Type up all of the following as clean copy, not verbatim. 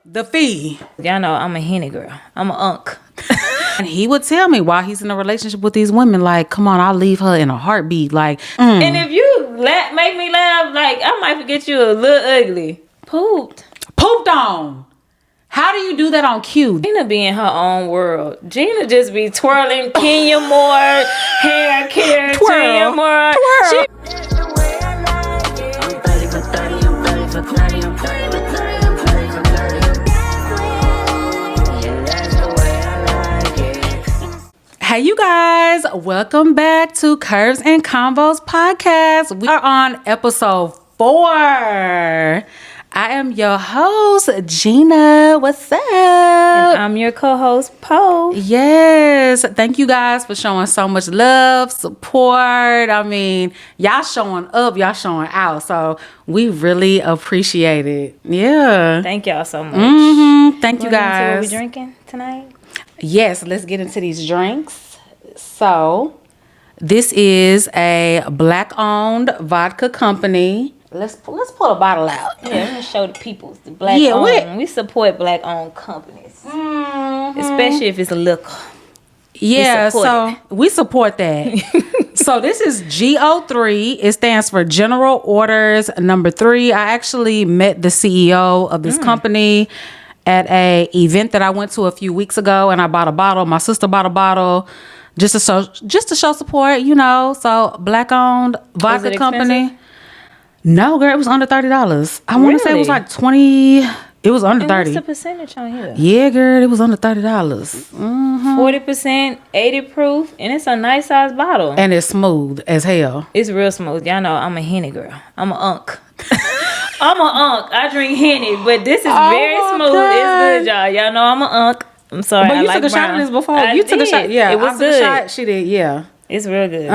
the fee. Y'all know I'm a henny girl. I'm a unk. And he would tell me while he's in a relationship with these women, like, come on, I'll leave her in a heartbeat. Like, And if you make me laugh, like, I might forget you a little ugly. Pooped on. How do you do that on cue? Gina be in her own world. Gina just be twirling Kenya Moore, hair care, Kenya Moore. Twirl. Hey, you guys, welcome back to Curves and Combos podcast. We are on episode 4. I am your host, Gina. What's up? And I'm your co-host, Poe. Yes. Thank you guys for showing so much love, support. I mean, y'all showing up, y'all showing out. So we really appreciate it. Yeah. Thank y'all so much. Thank you guys. What we drinking tonight? Yes, let's get into these drinks. So, this is a black-owned vodka company. Let's pull a bottle out. Yeah, I'm gonna show the people the black-owned. We support black-owned companies, especially if it's liquor. Yeah, we support that. So this is GO3. It stands for General Orders Number 3. I actually met the CEO of this company at a event that I went to a few weeks ago, and I bought a bottle. My sister bought a bottle just to show support, you know. So black-owned vodka company. Expensive? No, girl, it was under $30. I want to say it was like 20. It was under 30. What's the percentage on here? Yeah, girl, it was under $30. 40%, 80 proof, and it's a nice size bottle. And it's smooth as hell. It's real smooth. Y'all know I'm a henny girl. I'm a unk. I'm a unk. I drink henny, but this is very smooth. God. It's good, y'all. Y'all know I'm a unk. I'm sorry. But I you like took a shot of this before. I You took a shot. Yeah, It was I took good. a shot. She did. Yeah. It's real good.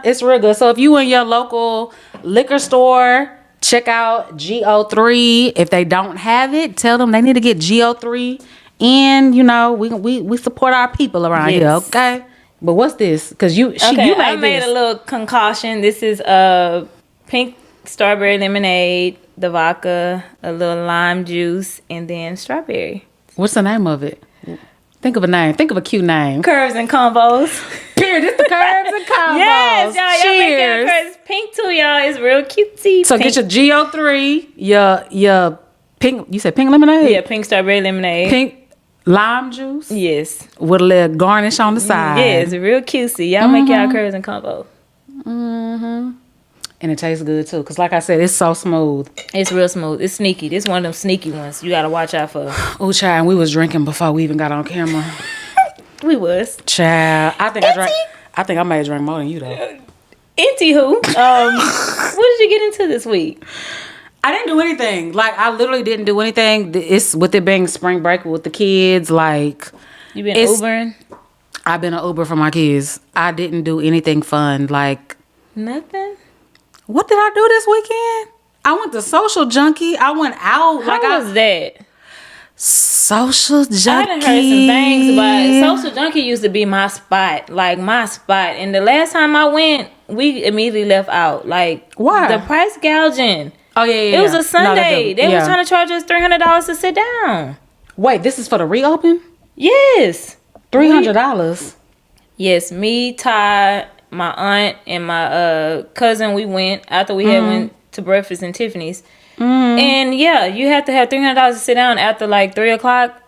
It's real good. So if you in your local liquor store, check out GO3. If they don't have it, tell them they need to get GO3. And you know, we support our people around here. Okay. But what's this? Because you made a little concoction. This is pink strawberry lemonade, the vodka, a little lime juice, and then strawberry. What's the name of it? Think of a name. Think of a cute name. Curves and Combos. Period. It's the Curves and Combos. Yes, y'all. Cheers. Y'all make curves. Pink too, y'all. It's real cutesy. So pink. get your GO3, your pink. You said pink lemonade. Yeah, pink strawberry lemonade. Pink lime juice. Yes. With a little garnish on the side. Yes, real cutesy. Y'all make y'all curves and Combos. And it tastes good too, cause like I said, it's so smooth. It's real smooth. It's sneaky. This one of them sneaky ones. You gotta watch out for. Oh, child, and we was drinking before we even got on camera. We was. Child, I think I may have drank more than you though. Anywho, what did you get into this week? I didn't do anything. Like I literally didn't do anything. It's with it being spring break with the kids. Like You been Ubering? I've been an Uber for my kids. I didn't do anything fun. Like Nothing. What did I do this weekend? I went to Social Junkie. I went out. How was that? Social Junkie. I done heard some things about it. Social Junkie used to be my spot. Like my spot. And the last time I went, we immediately left out. Like why? The price gouging. Oh yeah. It was a Sunday. They were trying to charge us $300 to sit down. Wait, this is for the reopen? Yes. $300. Yes, me, Ty, my aunt, and my cousin, we went after we had went to breakfast in Tiffany's. And yeah, you have to have $300 to sit down after like 3 o'clock.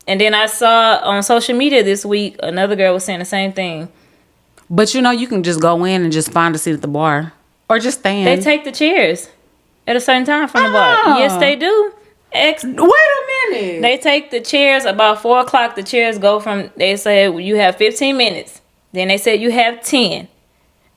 And then I saw on social media this week, another girl was saying the same thing. But you know, you can just go in and just find a seat at the bar. Or just stand. They take the chairs at a certain time from the bar. Yes, they do. Wait a minute. They take the chairs about 4 o'clock. The chairs go from, they said you have 15 minutes. Then they said you have 10.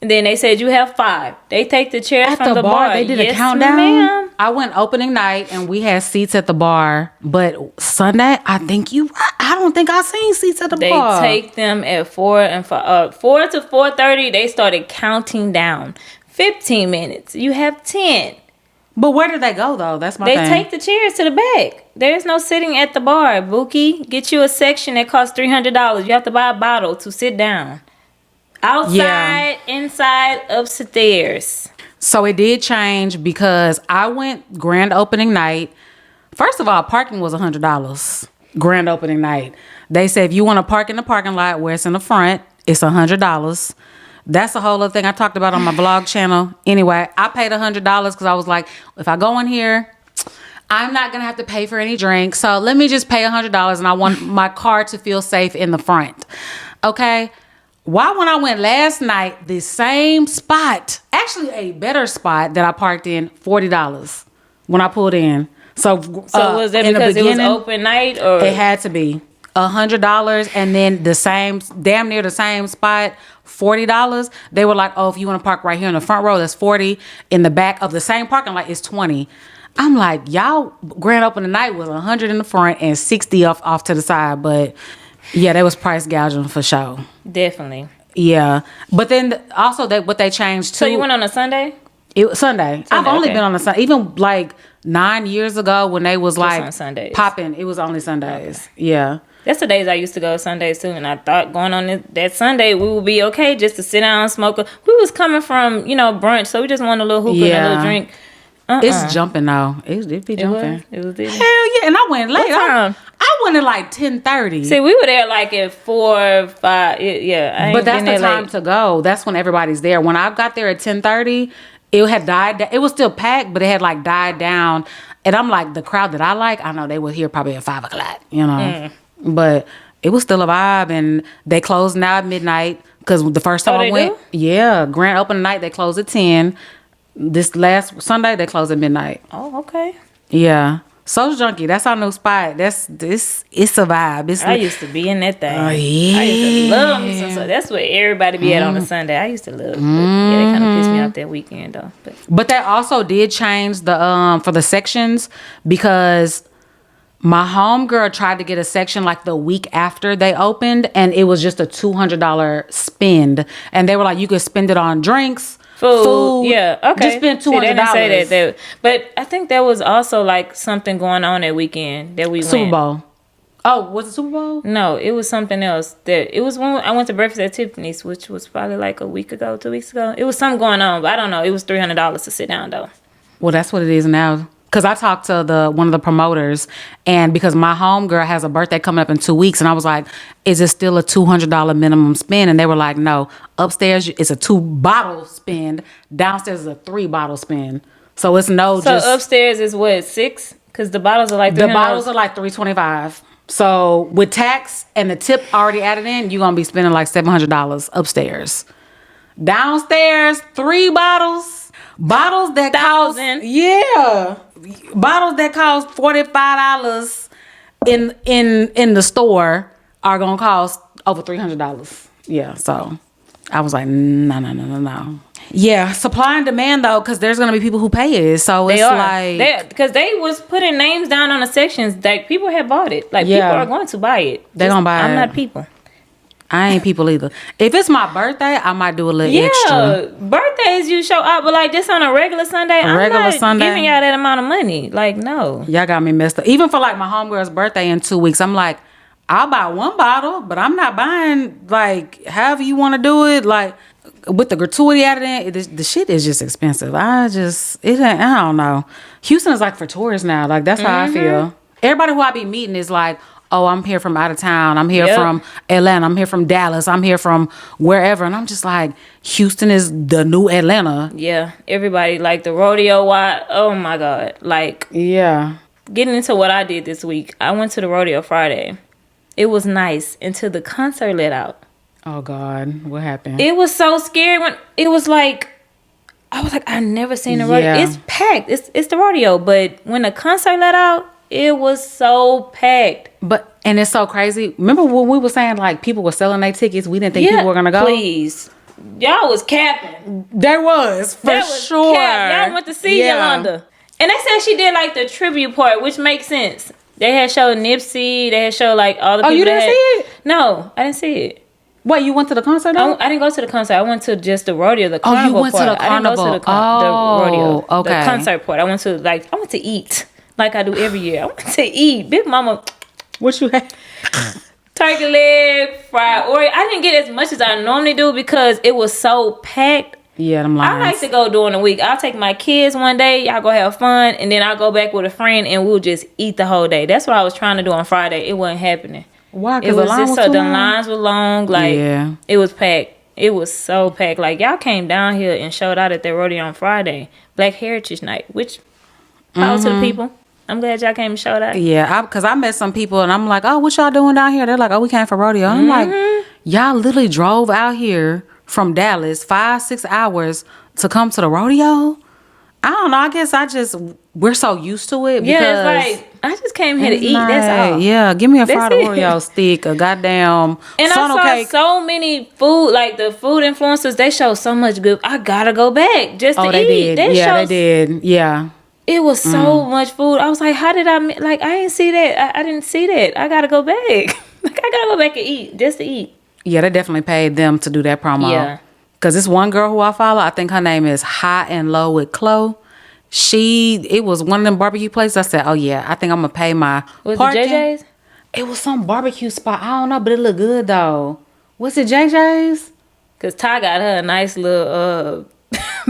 And then they said you have 5. They take the chairs at from the bar. They did a countdown. Ma'am. I went opening night and we had seats at the bar. But Sunday, I don't think I seen seats at the bar. They take them at 4 to 4:30. They started counting down. 15 minutes. You have 10. But where did they go though? That's my thing. They take the chairs to the back. There's no sitting at the bar. Bookie, get you a section that costs $300. You have to buy a bottle to sit down. Outside, inside, upstairs. So it did change because I went grand opening night First of all, parking was $100. Grand opening night. They said if you want to park in the parking lot where it's in the front, it's $100. That's the whole other thing I talked about on my vlog channel. Anyway, I paid $100 because I was like, if I go in here, I'm not going to have to pay for any drinks. So let me just pay $100 and I want my car to feel safe in the front. Okay. Why when I went last night, the same spot, actually a better spot that I parked in, $40 when I pulled in. So was that because it was open night, or it had to be $100, and then the same, damn near the same spot, $40. They were like, oh, if you want to park right here in the front row, that's $40. In the back of the same parking lot is $20. I'm like, y'all grand opening night was $100 in the front and $60 off to the side, but yeah, that was price gouging for sure. Definitely. Yeah, but then also what they changed too. So you went on a Sunday? It was Sunday. I've only been on a Sunday. Even like 9 years ago when they was like popping, it was only Sundays. Okay. Yeah. That's the days I used to go Sundays too, and I thought going on that Sunday we would be okay just to sit down and smoke. We was coming from brunch, so we just wanted a little hookah and a little drink. It's jumping though. It be jumping. It was. Hell yeah! And I went late. What time? I went at like 10:30. See, we were there like at 4, 5. Yeah, but that's the time to go. That's when everybody's there. When I got there at 10:30, it had died down. It was still packed, but it had like died down. And I'm like, the crowd that I like, I know they were here probably at 5 o'clock. But it was still a vibe, and they closed now at midnight because the first time I went, grand opening night they closed at 10. This last Sunday they closed at midnight. Oh, okay. Yeah. Social Junkie, that's our new spot. It's a vibe. I used to be in that thing. Oh yeah. I used to love me so that's where everybody be at on a Sunday. I used to love it. Yeah, they kind of pissed me off that weekend though. But that also did change the for the sections, because my homegirl tried to get a section like the week after they opened, and it was just a $200 spend. And they were like, you could spend it on drinks, food. Yeah, okay. Just spend $200. They didn't say that. But I think there was also like something going on that weekend that we went. Super Bowl. Oh, was it Super Bowl? No, it was something else. It was when I went to breakfast at Tiffany's, which was probably like a week ago, 2 weeks ago. It was something going on, but I don't know. It was $300 to sit down though. Well, that's what it is now. Because I talked to one of the promoters, and because my homegirl has a birthday coming up in 2 weeks, and I was like, is it still a $200 minimum spend? And they were like, no. Upstairs, it's a 2-bottle spend. Downstairs is a 3-bottle spend. So it's So upstairs is what, 6? Because the bottles are like $300. The bottles are like $325. So with tax and the tip already added in, you're going to be spending like $700 upstairs. Downstairs, 3 bottles. Bottles that cost bottles that cost $45 in the store are gonna cost over $300. Yeah, so I was like, no. Yeah, supply and demand though, because there's gonna be people who pay it. So it's because they was putting names down on the sections that people had bought it. Like people are going to buy it. They're gonna buy it. I'm not people. I ain't people either. If it's my birthday, I might do a little extra. Birthdays you show up, but like this on a regular Sunday, I'm not giving y'all that amount of money. Like, no. Y'all got me messed up. Even for like my homegirl's birthday in 2 weeks, I'm like, I'll buy 1 bottle, but I'm not buying like however you want to do it. Like with the gratuity added in, the shit is just expensive. I don't know. Houston is like for tourists now. Like that's how I feel. Everybody who I be meeting is like, oh, I'm here from out of town. I'm here from Atlanta. I'm here from Dallas. I'm here from wherever. And I'm just like, Houston is the new Atlanta. Yeah. Everybody, like the Rodeo. Oh, my God. Like, yeah. Getting into what I did this week, I went to the Rodeo Friday. It was nice until the concert let out. Oh, God. What happened? It was so scary when it was like, I was like, I've never seen a rodeo. It's packed. It's the rodeo. But when the concert let out, it was so packed. And it's so crazy. Remember when we were saying like people were selling their tickets? We didn't think people were gonna go. Please, y'all was capping. There was for sure. Y'all went to see Yolanda, and they said she did like the tribute part, which makes sense. They had showed Nipsey. They had showed like all the people. Oh, you didn't see it? No, I didn't see it. Wait, you went to the concert? I didn't go to the concert. I went to just the rodeo, the carnival. Oh, you went part. to the carnival. I didn't go to the rodeo. Okay. The concert part. I went to eat. Like I do every year. I went to eat. Big Mama. What you had? Turkey leg, fried Oreo. I didn't get as much as I normally do because it was so packed. Yeah, them lines. I like to go during the week. I'll take my kids one day. Y'all go have fun, and then I'll go back with a friend, and we'll just eat the whole day. That's what I was trying to do on Friday. It wasn't happening. Why? It was just so the lines were long. Like, yeah. It was packed. It was so packed. Like, y'all came down here and showed out at the rodeo on Friday, Black Heritage Night, which power to the people. I'm glad y'all came and showed out. Yeah, because I met some people and I'm like, oh, what y'all doing down here? They're like, oh, we came for rodeo. I'm like, y'all literally drove out here from Dallas 5-6 hours to come to the rodeo? I don't know. I guess we're so used to it. Yeah, it's like, I just came here to eat. That's all. Yeah, give me a fried Oreo stick, a goddamn and funnel cake. I saw so many food, like the food influencers, they show so much good. I gotta go back just to eat. They did. Yeah. It was so much food. I was like, how did I didn't see that. I didn't see that. I gotta go back. Like, I gotta go back and eat, just to eat. Yeah, they definitely paid them to do that promo. Yeah. Because this one girl who I follow, I think her name is High and Low with Chloe. It was one of them barbecue places. I said, oh yeah, I think I'm going to pay my parking. Was it JJ's? It was some barbecue spot. I don't know, but it looked good though. Was it JJ's? Because Ty got her a nice little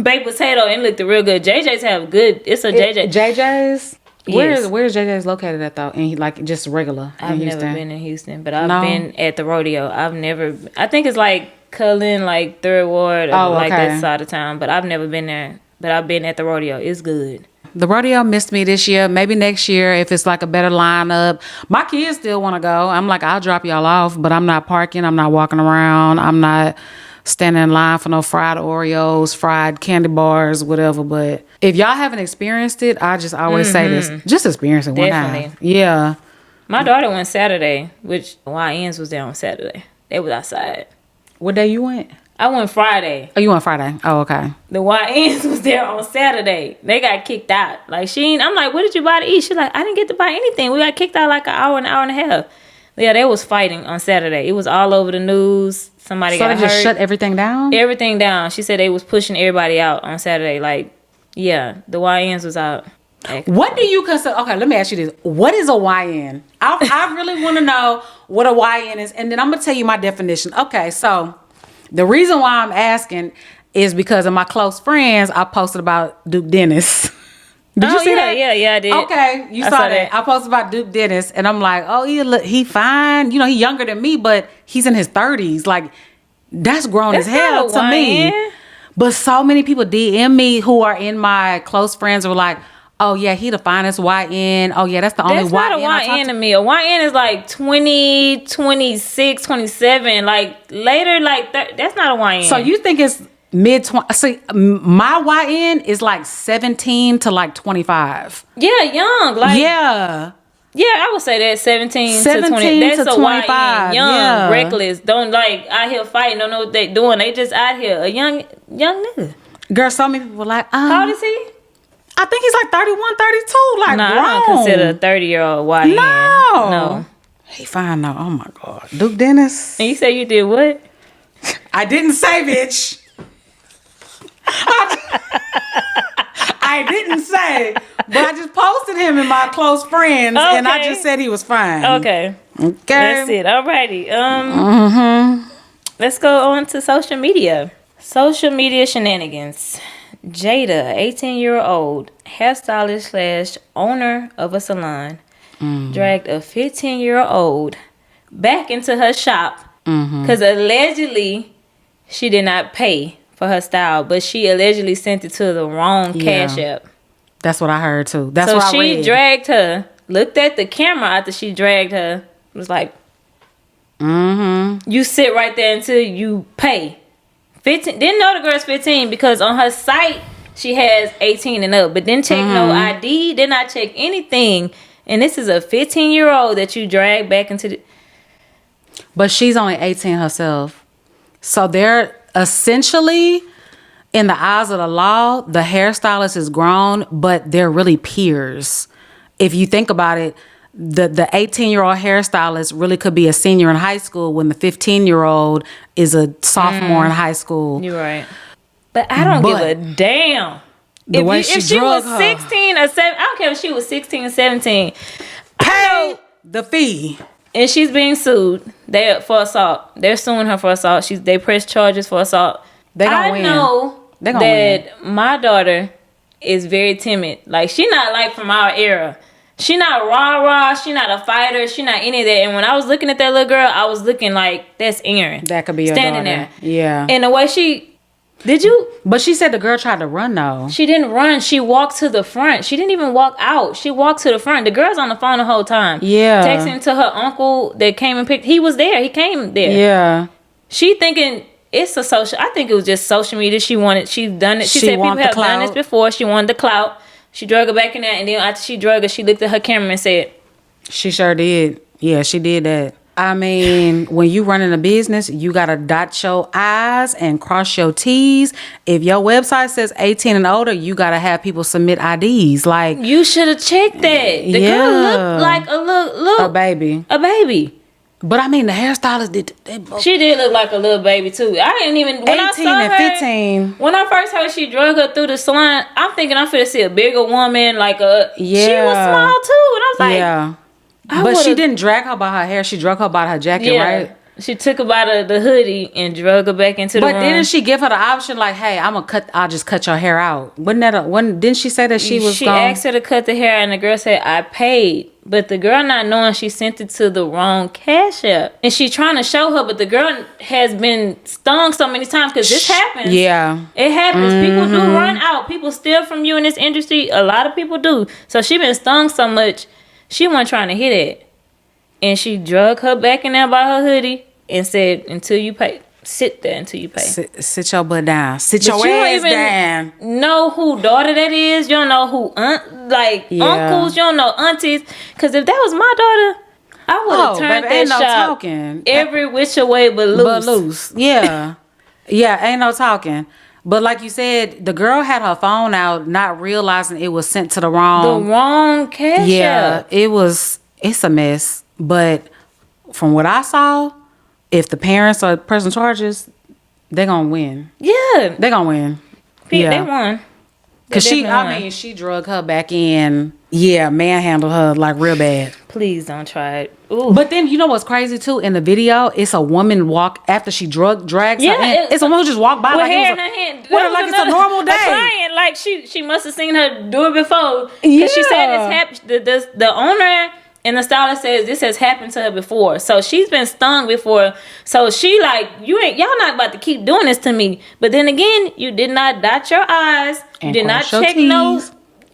baked potato and it looked real good. JJ's have good. It's a JJ. JJ's? Yes. Where's JJ's located at though? And like just regular I've in never been in Houston, but I've been at the rodeo. I think it's like Cullen, like Third Ward, like that side of town, but I've never been there. But I've been at the rodeo. It's good. The rodeo missed me this year. Maybe next year if it's like a better lineup. My kids still want to go. I'm like, I'll drop y'all off, but I'm not parking. I'm not walking around. I'm not standing in line for no fried Oreos, fried candy bars, whatever. But if y'all haven't experienced it, I just always say this. Just experience it one time. Yeah. My daughter went Saturday, which YNs was there on Saturday. They was outside. What day you went? I went Friday. Oh, you went Friday? Oh, okay. The YNs was there on Saturday. They got kicked out. Like, I'm like, what did you buy to eat? She's like, I didn't get to buy anything. We got kicked out like an hour and a half. Yeah, they was fighting on Saturday. It was all over the news. Somebody got hurt. So they just shut everything down? Everything down. She said they was pushing everybody out on Saturday. Like, yeah, the YNs was out. What do you consider? Okay, let me ask you this. What is a YN? I really want to know what a YN is. And then I'm going to tell you my definition. Okay, so the reason why I'm asking is because of my close friends, I posted about Duke Dennis. Did you see that? Yeah, I did. Okay, you saw that. I posted about Duke Dennis, and I'm like, oh, he fine. You know, he younger than me, but he's in his 30s. Like, that's grown as hell to me. But so many people DM me who are in my close friends were like, oh, yeah, he the finest YN. Oh, yeah, that's the only YN. That's not a YN to me. A YN is like 20, 26, 27. Like, later, like, that's not a YN. So you think it's mid-20s? See, my YN is like 17 to like 25. Yeah, young. Like, yeah. Yeah, I would say that 17 to 20. That's a 25. YN. Young, reckless. Don't like out here fighting. Don't know what they doing. They just out here. A young nigga. Girl, so many people like, how old is he? I think he's like 31, 32. Like, no, grown. I don't consider a 30-year-old YN. No. He fine though. Oh my God. Duke Dennis. And you say you did what? I didn't say, bitch. I didn't say, but I just posted him in my close friends, and I just said he was fine. Okay. That's it. Alrighty. Let's go on to social media. Social media shenanigans. Jada, 18-year-old hairstylist / owner of a salon, dragged a 15-year-old back into her shop because allegedly she did not pay for her style, but she allegedly sent it to the wrong Cash App. That's what I heard too. That's what I read. So she dragged her, looked at the camera after she dragged her, was like, you sit right there until you pay. 15. Didn't know the girl's 15 because on her site she has 18 and up, but didn't check no ID, did not check anything. And this is a 15-year-old that you drag back into the... But she's only 18 herself. So they're essentially, in the eyes of the law, the hairstylist is grown, but they're really peers. If you think about it, the 18-year-old hairstylist really could be a senior in high school when the 15-year-old is a sophomore in high school. You're right. But I don't give a damn. If she was 16 or 17, I don't care if she was 16 or 17. Pay the fee. And she's being sued. For assault. They're suing her for assault. They press charges for assault. They gonna win. that my daughter is very timid. Like, she not like from our era. She not rah-rah. She not a fighter. She not any of that. And when I was looking at that little girl, I was looking like, that's Erin. That could be your standing daughter. there. Yeah. And the way she... Did you? But she said the girl tried to run, though. She didn't run. She walked to the front. She didn't even walk out. She walked to the front. The girl's on the phone the whole time. Yeah. Texting to her uncle that came and picked... He was there. He came there. Yeah. She thinking... It's a social... I think it was just social media. She's done it. She said people have done this before. She wanted the clout. She drug her back in there, and then after she drug her, she looked at her camera and said... She sure did. Yeah, she did that. I mean, when you running a business, you got to dot your I's and cross your T's. If your website says 18 and older, you got to have people submit IDs. Like... You should have checked that. The girl looked like a baby. A baby. But I mean, the hairstylist did. She did look like a little baby too. I didn't even when 18 I saw and her, 15. When I first heard she drug her through the salon, I'm thinking I'm finna see a bigger woman. Like she was small too, and I was like, yeah. But she didn't drag her by her hair. She drug her by her jacket, right? She took her by the hoodie and drug her back into the room. But didn't she give her the option like, "Hey, I'll just cut your hair out"? Wasn't that didn't she say that she was? She asked her to cut the hair, and the girl said, "I paid." But the girl not knowing, she sent it to the wrong Cash App. And she trying to show her, but the girl has been stung so many times because this happens. Yeah. It happens. People do run out. People steal from you in this industry. A lot of people do. So she been stung so much, she wasn't trying to hit it. And she drug her back in there by her hoodie and said, until you pay. Sit there until you pay. Sit your butt down. Sit your ass down. Know who daughter that is. You don't know who uncles. You don't know aunties. Because if that was my daughter, I would have turned that shop every which way but loose. Yeah. Yeah, ain't no talking. But like you said, the girl had her phone out, not realizing it was sent to the wrong Cash App. Yeah, it's a mess. But from what I saw, if the parents are pressing charges, they're gonna win. Yeah, they're gonna win. They won. Cause she drug her back in. Yeah, manhandled her like real bad. Please don't try it. Ooh. But then you know what's crazy too? In the video, it's a woman after she drags her in. It's a woman who just walked by with hair in her hand. Like it's a normal day. Client, like she must have seen her do it before. Because she said it's happened. The owner and the stylist says this has happened to her before. So she's been stung before. So she like, y'all not about to keep doing this to me. But then again, you did not dot your I's. You did not check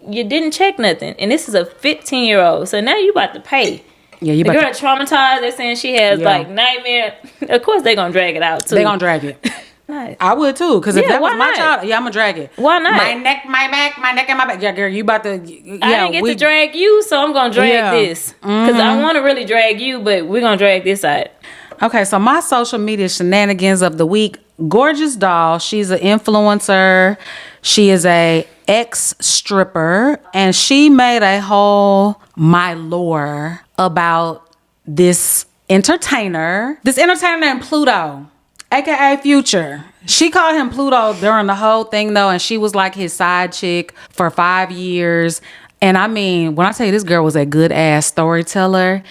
you didn't check nothing. And this is a 15-year-old. So now you about to pay. Yeah, the girl traumatized. They're saying she has like nightmare. Of course they gonna drag it out too. They gonna drag it. Nice. I would too, because if that was my child, I'm gonna drag it. Why not? My neck, my back, and my back. Yeah, girl, you about to. Yeah, I didn't get to drag you, so I'm gonna drag this because I want to really drag you, but we're gonna drag this out. Okay, so my social media shenanigans of the week. Gorgeous Doll. She's an influencer. She is a ex-stripper, and she made a whole my lore about this entertainer named Pluto, aka Future. She called him Pluto during the whole thing though, and she was like his side chick for 5 years. And I mean, when I tell you this girl was a good ass storyteller,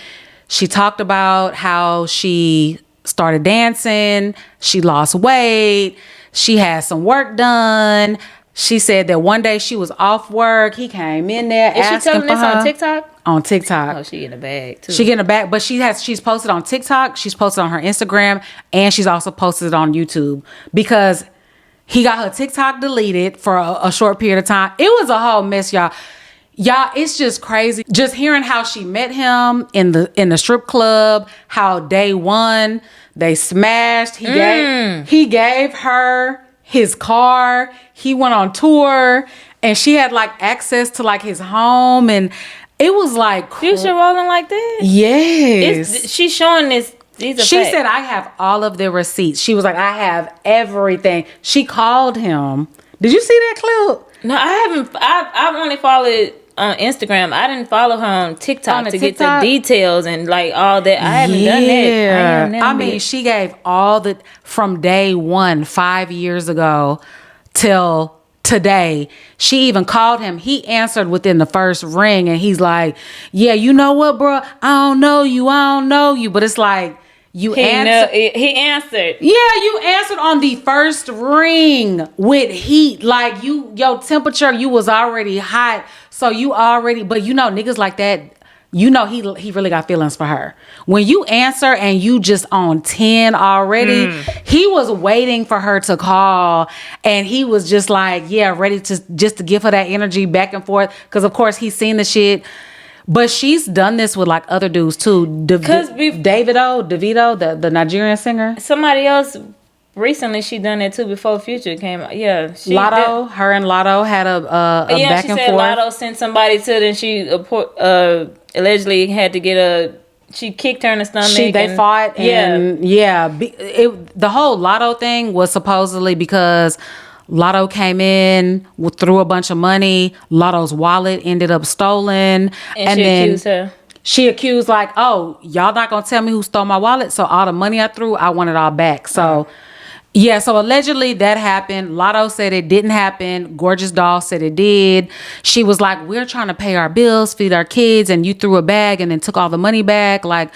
she talked about how she started dancing, she lost weight, she had some work done. She said that one day she was off work. He came in there asking for her. Is she telling this on TikTok? On TikTok. Oh, she getting a bag too. She getting a bag, but she's posted on TikTok. She's posted on her Instagram, and she's also posted it on YouTube because he got her TikTok deleted for a short period of time. It was a whole mess, y'all. Y'all, it's just crazy. Just hearing how she met him in the strip club, how day one they smashed. He gave her his car. He went on tour, and she had like access to like his home, and it was like Future rolling like that. Yes, she's showing this. She said, "I have all of the receipts." She was like, "I have everything." She called him. Did you see that clip? No, I haven't. I've only followed on Instagram. I didn't follow her on TikTok to get the details and like all that. I haven't done that. I mean, she gave all the from day one, 5 years ago, till today. She even called him. He answered within the first ring, and he's like, "Yeah, you know what, bro? I don't know you. But it's like, You he answered. Yeah, you answered on the first ring with heat. Like your temperature, you was already hot. So you already, but niggas like that, he really got feelings for her. When you answer and you just on 10 already, he was waiting for her to call, and he was just like, yeah, ready to give her that energy back and forth. Cause of course he's seen the shit. But she's done this with like other dudes too. Davido, the Nigerian singer. Somebody else recently, she done that too before Future came out. Yeah, her and Lotto had a back and forth. Yeah, she said Lotto sent somebody to, then she allegedly had to get she kicked her in the stomach. They fought. And the whole Lotto thing was supposedly because Lotto came in, threw a bunch of money. Lotto's wallet ended up stolen. And she accused her. She accused like, oh, y'all not going to tell me who stole my wallet? So all the money I threw, I want it all back. So, so allegedly that happened. Lotto said it didn't happen. Gorgeous Doll said it did. She was like, we're trying to pay our bills, feed our kids, and you threw a bag and then took all the money back. Like,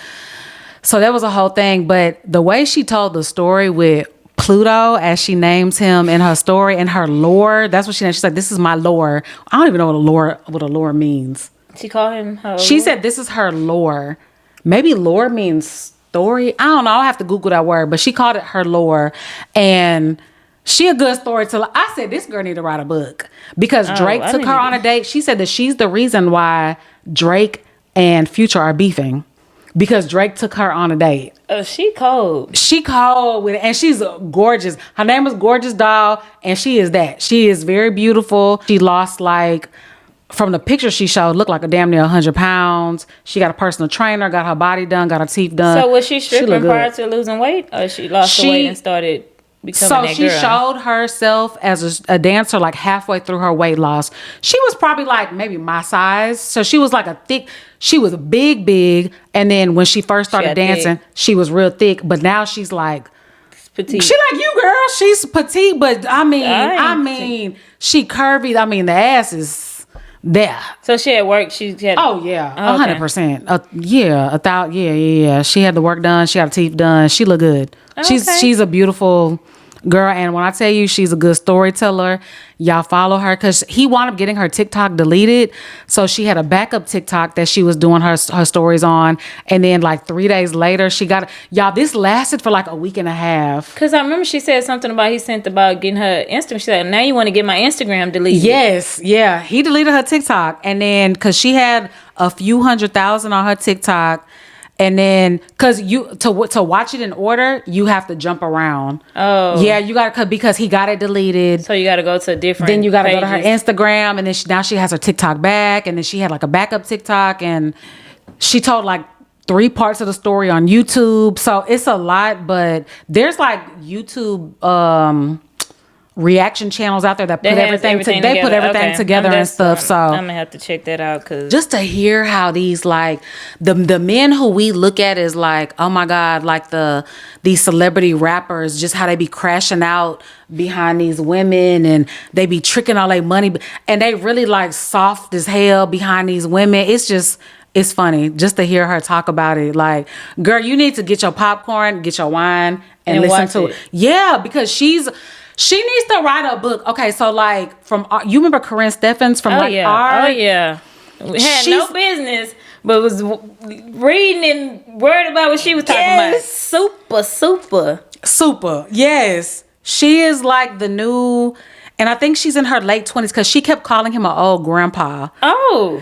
so that was a whole thing. But the way she told the story with Pluto, as she names him in her story, and her lore, that's what she named. She's like, this is my lore. I don't even know what a lore means. She called him her She lore? said this is her lore. Maybe lore means story. I don't know. I'll have to Google that word. But she called it her lore. And she a good storyteller. I said, this girl need to write a book. Because Drake took her on a date. She said that she's the reason why Drake and Future are beefing. Because Drake took her on a date. Oh, she cold. She cold with it. And she's gorgeous. Her name is Gorgeous Doll. And she is that. She is very beautiful. She lost from the picture she showed, looked like a damn near 100 pounds. She got a personal trainer, got her body done, got her teeth done. So was she stripping prior to losing weight? Or she lost the weight and started becoming that girl? So she showed herself as a dancer like halfway through her weight loss. She was probably like maybe my size. So she was like she was big. And then when she first started dancing, she was real thick. But now she's like petite. She like you, girl. She's petite, but I mean, she curvy. I mean, the ass is there. So she had work. She had. Oh yeah, 100%. Yeah. She had the work done. She got her teeth done. She look good. Okay. She's a beautiful girl, and when I tell you she's a good storyteller, y'all follow her, because he wound up getting her TikTok deleted. So she had a backup TikTok that she was doing her stories on, and then like 3 days later she got y'all. This lasted for like a week and a half. Because I remember she said something about about getting her Instagram. She said, now you want to get my Instagram deleted. Yes, yeah. He deleted her TikTok, and then because she had a few 100,000 on her TikTok. And then, cause to watch it in order, you have to jump around. Oh, yeah, you gotta, because he got it deleted. So you gotta go to a different. Then you gotta go to her Instagram, and then now she has her TikTok back, and then she had like a backup TikTok, and she told like 3 parts of the story on YouTube. So it's a lot, but there's like YouTube reaction channels out there that put everything together and stuff. So I'm gonna have to check that out, because just to hear how these like the men who we look at is like, oh my God, like these celebrity rappers, just how they be crashing out behind these women, and they be tricking all their money, and they really like soft as hell behind these women. It's funny just to hear her talk about it. Like, girl, you need to get your popcorn, get your wine, and listen to it. Yeah, because she needs to write a book. Okay, so like you remember Corinne Steffens from art? Oh yeah. Had no business, but was reading and worried about what she was talking about. Super. Yes. She is like the new, and I think she's in her late 20s, because she kept calling him an old grandpa. Oh.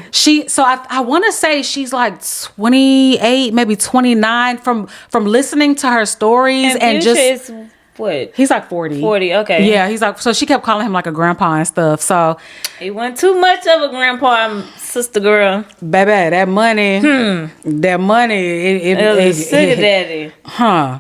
I want to say she's like 28, maybe 29 from listening to her stories, and just what? He's like 40. 40, okay. Yeah, he's like, so she kept calling him like a grandpa and stuff. So he wasn't too much of a grandpa, sister girl. Baby, that money. That money. It was a sugar daddy. Huh.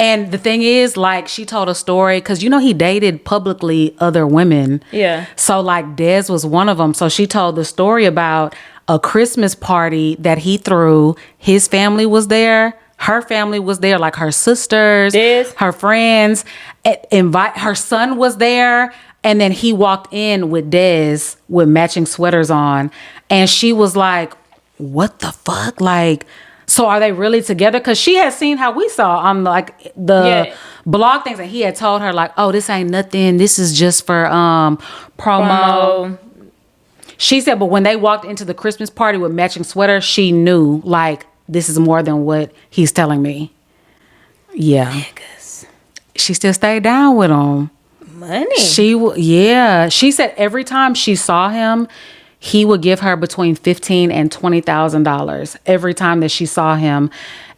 And the thing is, like, she told a story, because he dated publicly other women. Yeah. So like Dez was one of them. So she told the story about a Christmas party that he threw. His family was there. Her family was there, like her sisters, her friends. Her son was there. And then he walked in with Dez with matching sweaters on. And she was like, what the fuck? Like, So are they really together? Because she had seen how we saw on like the blog things, and he had told her like, oh, this ain't nothing. This is just for promo. She said, but when they walked into the Christmas party with matching sweaters, she knew like this is more than what he's telling me. Yeah. Niggas. She still stayed down with him. Money. She said every time she saw him, he would give her between $15,000 and $20,000 every time that she saw him.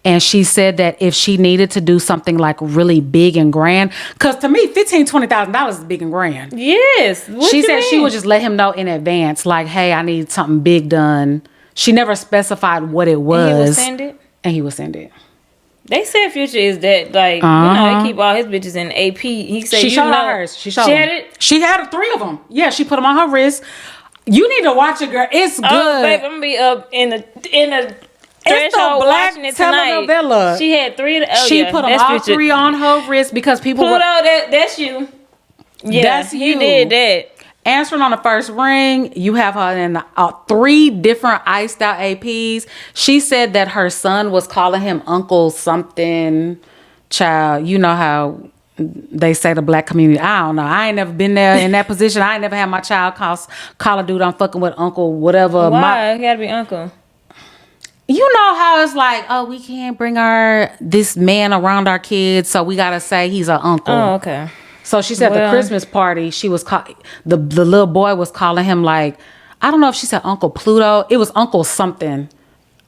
And she said that if she needed to do something like really big and grand, because to me, $15,000, $20,000 is big and grand. Yes. She said she would just let him know in advance, like, hey, I need something big done. She never specified what it was. And he would send it? And he would send it. They said Future is that, like, you know, he keep all his bitches in AP. He said, she showed hers. She had it? She had 3 of them. Yeah, she put them on her wrist. You need to watch it, girl. It's good. Oh, babe, I'm going to be up in the threshold watching it tonight. Telenovela. She had 3 of them. She put them all Future. 3 on her wrist because people Pluto, that's you. Yeah, that's you. He did that. Answering on the first ring, you have her in 3 different iced out APs. She said that her son was calling him Uncle something. Child, you know how they say the black community. I don't know. I ain't never been there in that position. I ain't never had my child call a dude I'm fucking with Uncle whatever. Why? It gotta be Uncle. You know how it's like, oh, we can't bring this man around our kids, so we gotta say he's an uncle. Oh, okay. So she said the Christmas party, she was the little boy was calling him like, I don't know if she said Uncle Pluto. It was Uncle something.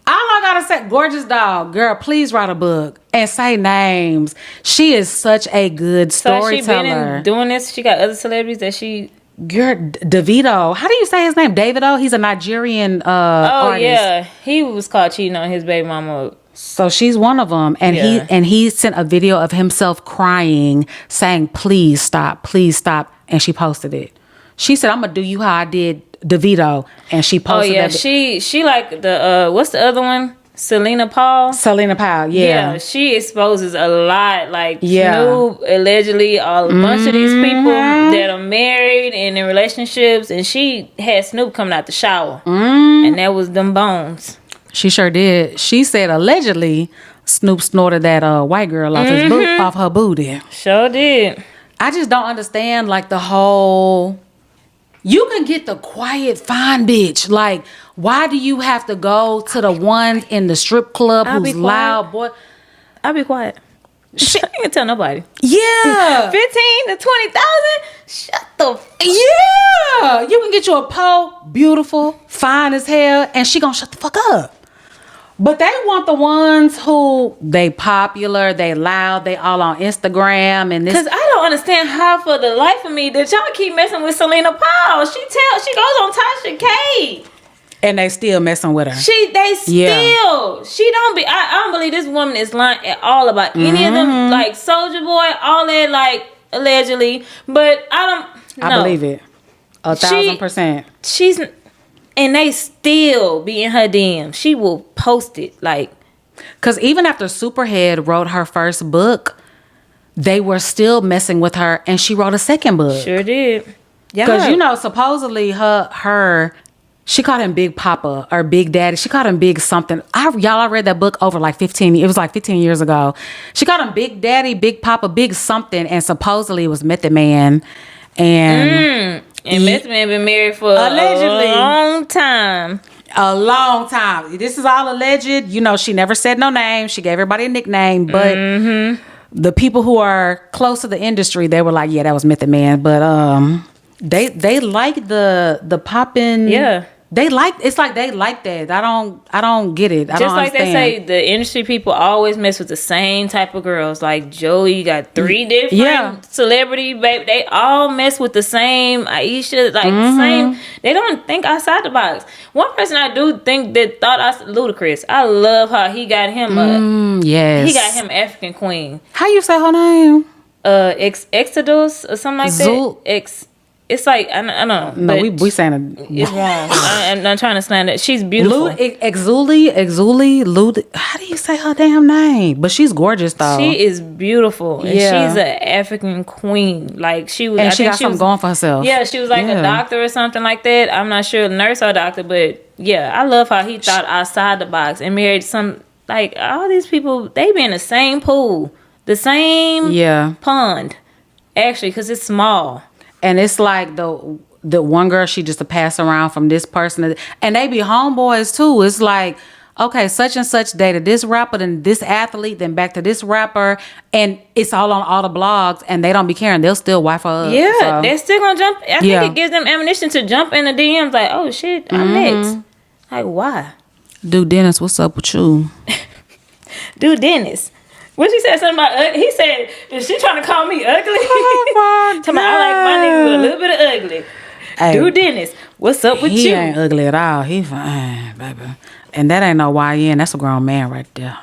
All I gotta say, gorgeous dog, girl, please write a book and say names. She is such a good storyteller. So she been doing this. She got other celebrities that she. Girl, Davido. How do you say his name? Davido. He's a Nigerian artist. Yeah, he was caught cheating on his baby mama. So she's one of them, and he sent a video of himself crying, saying, "Please stop, and she posted it. She said, "I'm gonna do you how I did Davido," and she posted. Oh yeah, she like the what's the other one? Selena Powell, yeah. She exposes a lot, like Snoop, allegedly, a bunch of these people that are married and in relationships, and she had Snoop coming out the shower, and that was them bones. She sure did. She said allegedly Snoop snorted that white girl off off her booty. Sure did. I just don't understand like the whole. You can get the quiet, fine bitch. Like, why do you have to go to the one in the strip club who's loud, boy? I'll be quiet. I ain't tell nobody. Yeah. 15 to 20,000? Shut the Yeah. You can get you a po, beautiful, fine as hell, and she gonna shut the fuck up. But they want the ones who they popular, they loud, they all on Instagram and this. Because I don't understand how for the life of me that y'all keep messing with Selena Powell. She goes on Tasha K. And they still messing with her. She don't be. I don't believe this woman is lying at all about any of them. Like Soulja Boy, all that, like allegedly. But I believe it 1,000%. She's. And they still be in her DM. She will post it like. Because even after Superhead wrote her first book, they were still messing with her, and she wrote a second book. Sure did. Because supposedly she called him Big Papa or Big Daddy. She called him Big something. I read that book over like 15. It was like 15 years ago. She called him Big Daddy, Big Papa, Big something, and supposedly it was Method Man. And Method Man been married for allegedly a long time. A long time. This is all alleged. She never said no name. She gave everybody a nickname. But the people who are close to the industry, they were like, yeah, that was Method Man. But they like the popping. Yeah. They like that. I don't get it. I Just don't like understand. They say, the industry people always mess with the same type of girls. Like Joey, you got 3 different celebrity, baby. They all mess with the same Aisha, like same. They don't think outside the box. One person I do think that Ludacris. I love how he got him. Yes, he got him African Queen. How you say her name? Exodus or something like that. It's like I don't know. No, we saying it. It's wrong. I'm not trying to slam that. She's beautiful. Exuli. How do you say her damn name? But she's gorgeous though. She is beautiful. And she's an African queen. Like she was. And she got something going for herself. Yeah, she was like a doctor or something like that. I'm not sure, nurse or doctor, but yeah, I love how he thought outside the box and married some Like, all these people, they be in the same pool, the same pond, actually, because it's small. And it's like the one girl, she just a pass around from this person. And they be homeboys, too. It's like, okay, such and such dated this rapper, then this athlete, then back to this rapper. And it's all on all the blogs, and they don't be caring. They'll still wife her up. Yeah, so. They're still going to jump. I think it gives them ammunition to jump in the DMs like, oh, shit, I'm next. Like, why? Dude, Dennis, what's up with you? Dude, Dennis. What she said something about he said, is she trying to call me ugly? Oh my God. I like my nigga with a little bit of ugly. Hey, Dude, Dennis, what's up with you? He ain't ugly at all. He fine, baby. And that ain't no YN. That's a grown man right there.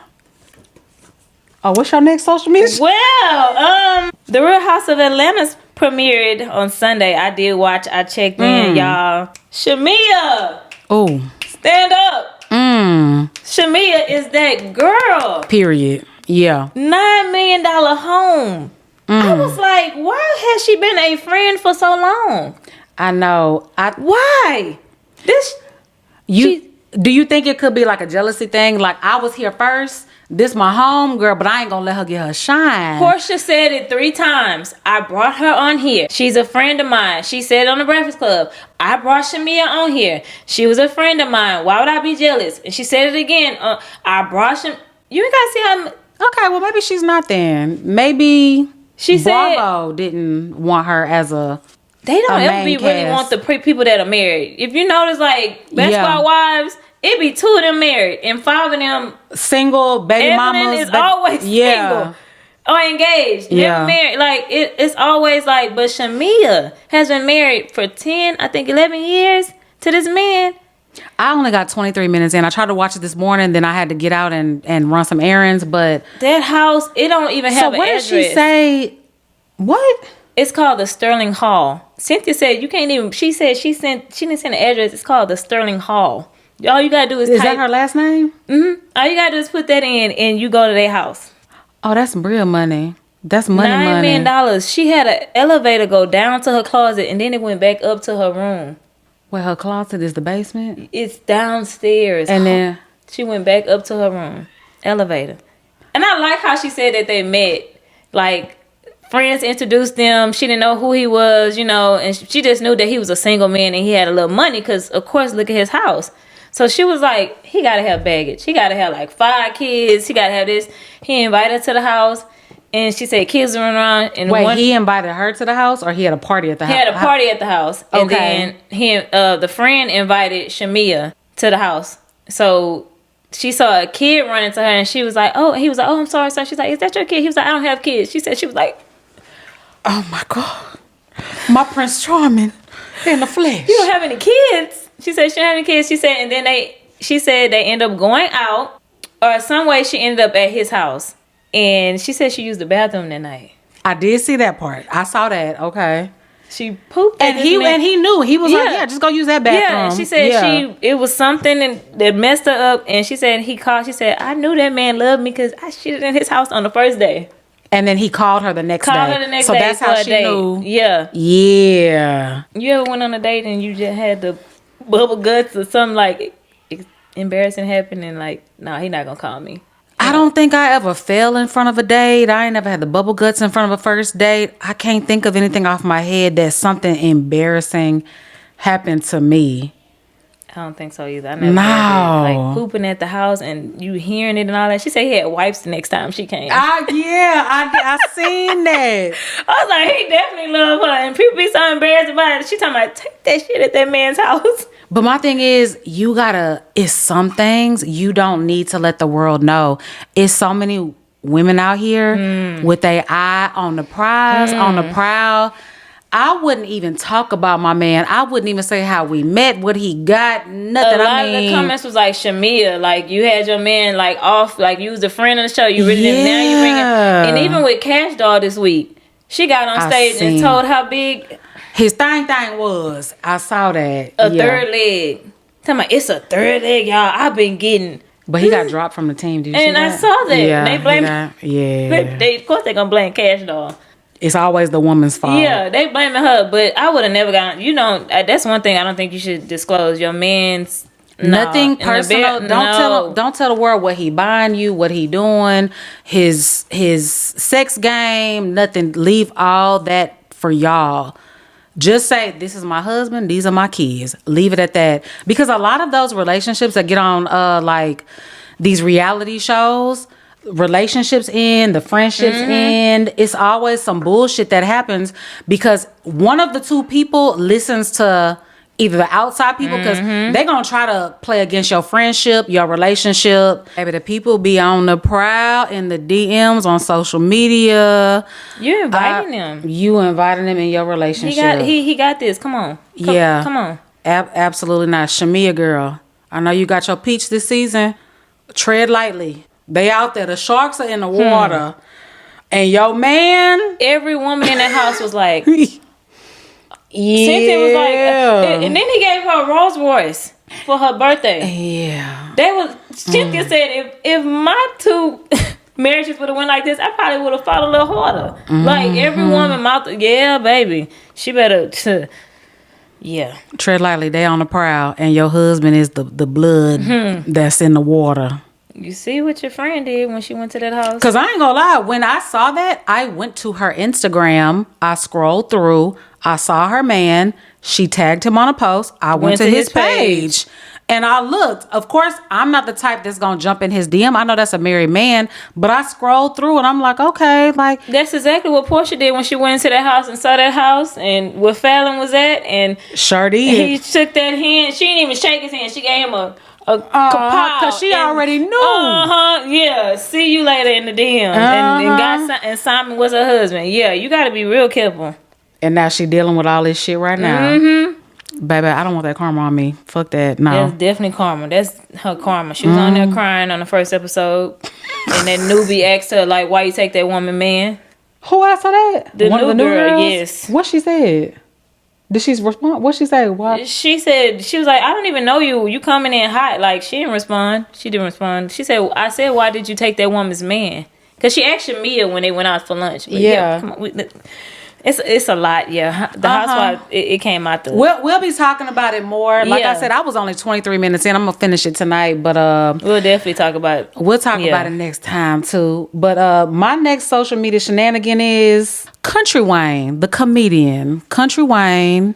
Oh, what's your next social media? Well, The Real House of Atlanta's premiered on Sunday. I did watch. I checked in, y'all. Shamia. Oh. Stand up. Shamia is that girl. Period. Yeah. $9 million home. I was like, why has she been a friend for so long? I know. Why? Do you think it could be like a jealousy thing? Like, I was here first. This my home girl, but I ain't gonna let her get her shine. Portia said it 3 times. I brought her on here. She's a friend of mine. She said on the Breakfast Club, I brought Shamia on here. She was a friend of mine. Why would I be jealous? And she said it again. I brought Shamia. You ain't gotta see how. Okay, well, maybe she's not then. Maybe she said Bravo didn't want her as a. They don't ever really want the people that are married. If you notice, like, Basketball Wives, it be 2 of them married and 5 of them single, baby mamas. Is always single or engaged, never married. Like, it's always like, but Shamia has been married for 11 years to this man. I only got 23 minutes in. I tried to watch it this morning, then I had to get out and run some errands, but that house, it don't even have an address. So what did she say? What? It's called the Sterling Hall. Cynthia said you can't even, she said she didn't send the address. It's called the Sterling Hall. All you gotta do is type. Is that her last name? All you gotta do is put that in and you go to their house. Oh, that's some real money. That's money. $9 million. She had an elevator go down to her closet and then it went back up to her room. Well, her closet is the basement? It's downstairs. And then she went back up to her room. Elevator. And I like how she said that they met. Like, friends introduced them. She didn't know who he was, and she just knew that he was a single man and he had a little money because, of course, look at his house. So she was like, he got to have baggage. He got to have like 5 kids. He got to have this. He invited her to the house. And she said kids run around. And wait, he invited her to the house or he had a party at the house? He had a party at the house. Okay. And then the friend invited Shamia to the house. So she saw a kid running to her and she was like, he was like, I'm sorry, sir. She's like, is that your kid? He was like, I don't have kids. She was like, oh my God. My Prince Charming in the flesh. You don't have any kids. She said she didn't have any kids. She said, and then she said they end up going out or some way she ended up at his house. And she said she used the bathroom that night. I did see that part. I saw that. Okay. She pooped. And he knew. He was like, just go use that bathroom. Yeah. And she said it was something that messed her up. And she said he called. She said, I knew that man loved me because I shitted in his house on the first day. And then he called her the next day. So that's how she knew. Yeah. Yeah. You ever went on a date and you just had the bubble guts or something like embarrassing happened and like, nah, he not gonna call me. I don't think I ever fell in front of a date. I ain't never had the bubble guts in front of a first date. I can't think of anything off my head that something embarrassing happened to me. I don't think so either. I never had it. Like pooping at the house and you hearing it and all that. She said he had wipes the next time she came. I seen that. I was like, he definitely loved her. And people be so embarrassed about it. She talking about, take that shit at that man's house. But my thing is, it's some things you don't need to let the world know. It's so many women out here with their eye on the prize, on the prowl. I wouldn't even talk about my man. I wouldn't even say how we met, what he got, nothing. A lot of the comments was like, Shamia, like you had your man like off, like you was a friend of the show. You really didn't, now you bring it. And even with Cash Doll this week, she got on stage and told how big his thing was. I saw that. A third leg. Tell me, it's a third leg, y'all. I've been getting. But he got dropped from the team. Did you see that? And I saw that. Yeah, they blame. They of course they're gonna blame Cash Doll. It's always the woman's fault. Yeah, they blaming her, but I would have never gotten. That's one thing I don't think you should disclose. Your man's Nothing personal. Don't tell the world what he buying you, what he doing, his sex game, nothing. Leave all that for y'all. Just say, this is my husband, these are my kids. Leave it at that. Because a lot of those relationships that get on like these reality shows, relationships end, the friendships end, it's always some bullshit that happens because one of the two people listens to either the outside people, because they're gonna try to play against your friendship, your relationship. Maybe the people be on the prowl in the DMs on social media. You're inviting them. You inviting them in your relationship. He got this. Come on. Come on. Absolutely not. Shamia, girl, I know you got your peach this season. Tread lightly. They out there. The sharks are in the water. And your man. Every woman in that house was like. Yeah. Cynthia was like, and then he gave her a Rolls Royce for her birthday. Yeah. Cynthia said, if my two marriages would have went like this, I probably would have fought a little harder. Like every woman yeah, baby, she better. Yeah. Tread lightly. They on the prowl, and your husband is the blood that's in the water. You see what your friend did when she went to that house? Because I ain't gonna lie, when I saw that, I went to her Instagram. I scrolled through. I saw her man. She tagged him on a post. I went to his page. And I looked. Of course, I'm not the type that's gonna jump in his DM. I know that's a married man. But I scrolled through and I'm like, okay, like. That's exactly what Portia did when she went into that house and saw that house and where Fallon was at. And sure did. He took that hand. She didn't even shake his hand. She gave him a because she already knew. Yeah. See you later in the DM. And Simon was her husband. Yeah, you got to be real careful. And now she dealing with all this shit right now. Baby, I don't want that karma on me. Fuck that. No. That's definitely karma. That's her karma. She was on there crying on the first episode. And that newbie asked her, like, why you take that woman, man? Who asked her that? The new girl, yes. What she said? Did she respond? What she say? What? She said, she was like, I don't even know you. You coming in hot. Like, she didn't respond. She said, I said, why did you take that woman's man? Because she asked Shamia when they went out for lunch. But yeah. Come on. It's a lot, yeah. The housewife, it came out the... We'll be talking about it more. Like I said, I was only 23 minutes in. I'm going to finish it tonight, but... we'll definitely talk about it. We'll talk about it next time, too. But my next social media shenanigan is Country Wayne, the comedian. Country Wayne.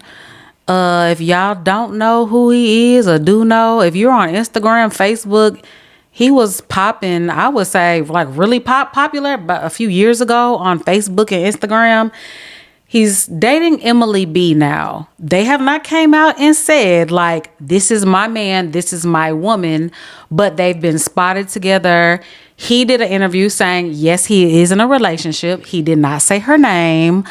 If y'all don't know who he is or do know, if you're on Instagram, Facebook... He was popping, I would say, like really popular about a few years ago on Facebook and Instagram. He's dating Emily B now. They have not came out and said, like, this is my man, this is my woman, but they've been spotted together. He did an interview saying, yes, he is in a relationship. He did not say her name.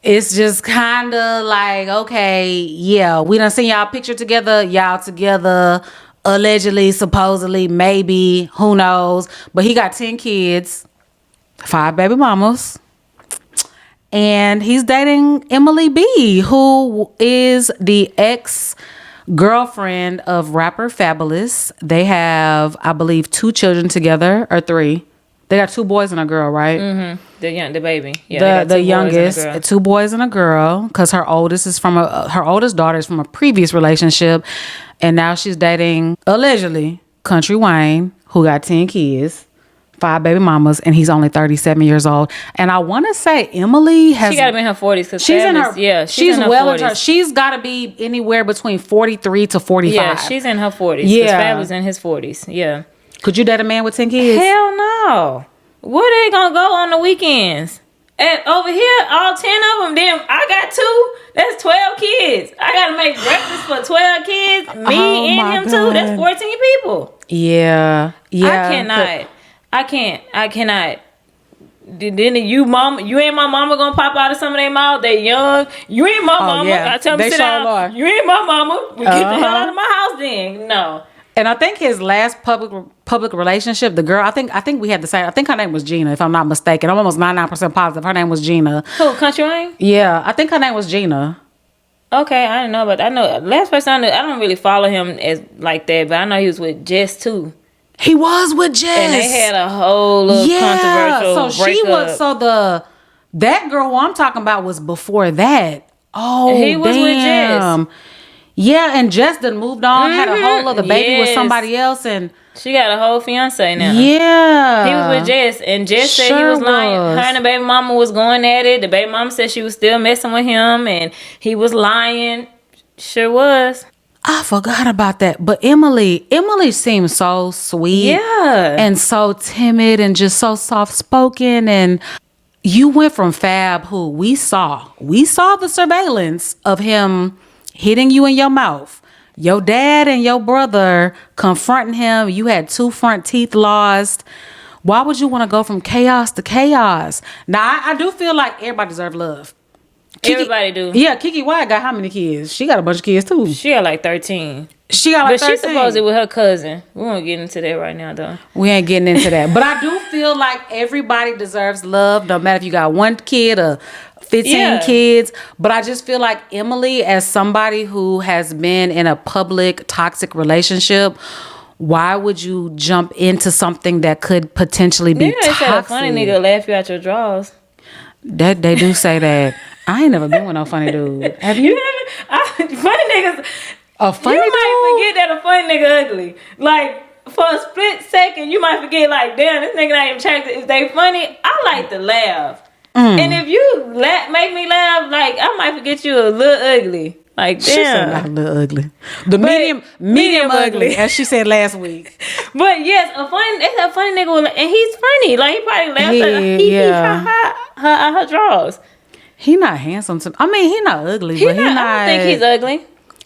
It's just kind of like, okay, yeah, we done seen y'all picture together, y'all together, allegedly, supposedly, maybe, who knows. But he got 10 kids, 5 baby mamas. And he's dating Emily B, who is the ex-girlfriend of rapper Fabulous. They have, I believe, 2 children together, or 3. They got 2 boys and a girl, right? The baby. Yeah, the youngest, 2 boys and a girl, because her oldest daughter is from a previous relationship. And now she's dating, allegedly, Country Wayne, who got 10 kids, 5 baby mamas, and he's only 37 years old. And I want to say Emily has... She got to be in her 40s. Cause she's in her... Yeah, she's well into her... She's got to be anywhere between 43 to 45. Yeah, she's in her 40s. Yeah. Fab was in his 40s. Yeah. Could you date a man with 10 kids? Hell no. Where they going to go on the weekends? And over here, all 10 of them, then I got 2. That's 12 kids. I got to make breakfast for 12 kids. Me and him, too. That's 14 people. Yeah. I cannot. Then you ain't my mama gonna pop out of some of their mouth. They young. You ain't my mama. Yeah. I tell them sit down. You ain't my mama. Get the hell out of my house then. No. And I think his last public relationship, the girl, I think we had the same. I think her name was Gina, if I'm not mistaken. I'm almost 99% positive her name was Gina. Who, Country Wayne? Yeah, I think her name was Gina. Okay, I didn't know, but I know last person I knew. I don't really follow him as like that, but I know he was with Jess too. He was with Jess, and they had a whole little controversial breakup. That girl who I'm talking about was before that. Oh, he was with Jess. Yeah, and Jess done moved on, had a whole other baby with somebody else, and she got a whole fiance now. Yeah. He was with Jess, and Jess said he was lying. Her and the baby mama was going at it. The baby mama said she was still messing with him, and he was lying. Sure was. I forgot about that. But Emily seems so sweet. Yeah. And so timid and just so soft-spoken. And you went from Fab, who we saw the surveillance of him hitting you in your mouth. Your dad and your brother confronting him. You had 2 front teeth lost. Why would you want to go from chaos to chaos? Now, I do feel like everybody deserves love. Everybody do. Yeah, Kiki White got how many kids? She got a bunch of kids, too. She got like 13. She got like 13. But she supposed it with her cousin. We won't get into that right now, though. We ain't getting into that. But I do feel like everybody deserves love, no matter if you got 1 kid or 15 kids. But I just feel like Emily, as somebody who has been in a public toxic relationship, why would you jump into something that could potentially be toxic? They said a funny nigga laugh you out your drawers. That they do say that. I ain't never been with no funny dude. Have you? Funny niggas. A funny you dude? might forget that a funny nigga ugly. Like, for a split second, you might forget, like, damn, this nigga not even attractive. If they funny, I like to laugh. And if you make me laugh, like, I might forget you a little ugly. Like, damn. She said not a little ugly. The medium ugly, as she said last week. But yes, a funny nigga, and he's funny. Like, he probably laughs at her drawers. He not handsome to me. I mean, he not ugly, but he not. I don't think he's ugly.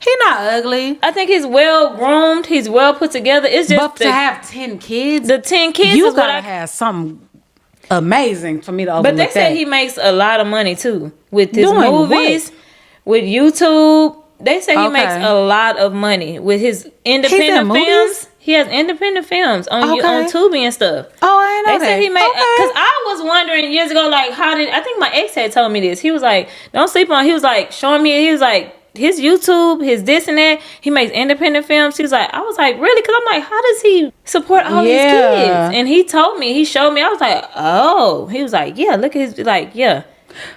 He not ugly. I think he's well groomed. He's well put together. It's just but to have 10 kids, the 10 kids, you gotta have something amazing for me to overlook. But they say he makes a lot of money too with his movies, with YouTube. They say he makes a lot of money with his independent films. He has independent films on Tubi and stuff. Oh, I ain't know that. They said he made, because I was wondering years ago, like, I think my ex had told me this. He was like, don't sleep on, he was like, showing me, he was like, his YouTube, his this and that, he makes independent films. He was like, I was like, really? Because I'm like, how does he support all these kids? And he told me, he showed me, I was like, oh. He was like, yeah, look at his, like, yeah.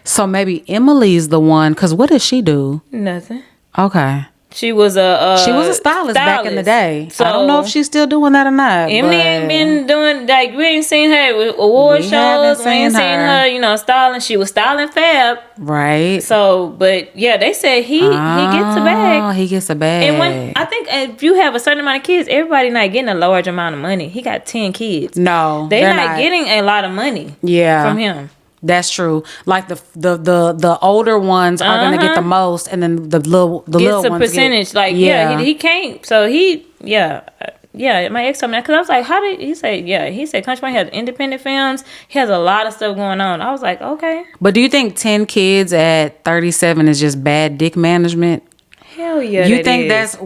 So maybe Emily's the one, because what does she do? Nothing. Okay. She was a stylist back in the day. So I don't know if she's still doing that or not. Emily ain't been doing, like, we ain't seen her with award shows. We ain't seen her, styling. She was styling Fab. Right. So, but yeah, they said he gets a bag. Oh, he gets a bag. And when I think if you have a certain amount of kids, everybody not getting a large amount of money. He got 10 kids. No, they're not getting a lot of money. Yeah, from him. That's true. Like the older ones are gonna get the most, and then the little ones a percentage. Like he can't. So my ex told me that, because I was like, how did he say? Yeah, he said Country Wayne has independent films. He has a lot of stuff going on. I was like, okay. But do you think 10 kids at 37 is just bad dick management? Hell yeah. You think that's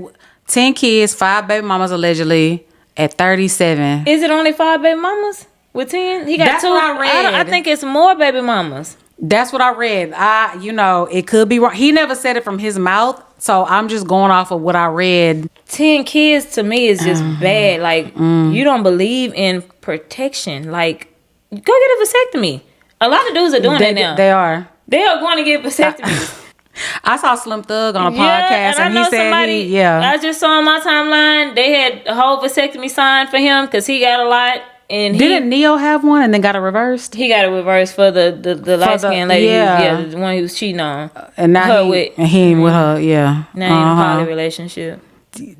10 kids, 5 baby mamas allegedly at 37? Is it only 5 baby mamas? With 10? He got That's 2. what I read. I think it's more baby mamas. That's what I read. It could be wrong. He never said it from his mouth, so I'm just going off of what I read. 10 kids to me is just bad. Like, you don't believe in protection. Like, go get a vasectomy. A lot of dudes are doing that now. They are. They are going to get vasectomies. I saw Slim Thug on a podcast, and he said I just saw on my timeline, they had a whole vasectomy sign for him because he got a lot. And didn't Neo have one and then got it reversed? He got it reversed for the light skinned lady. The one he was cheating on. And now he ain't with her. Yeah. Now he in a poly relationship.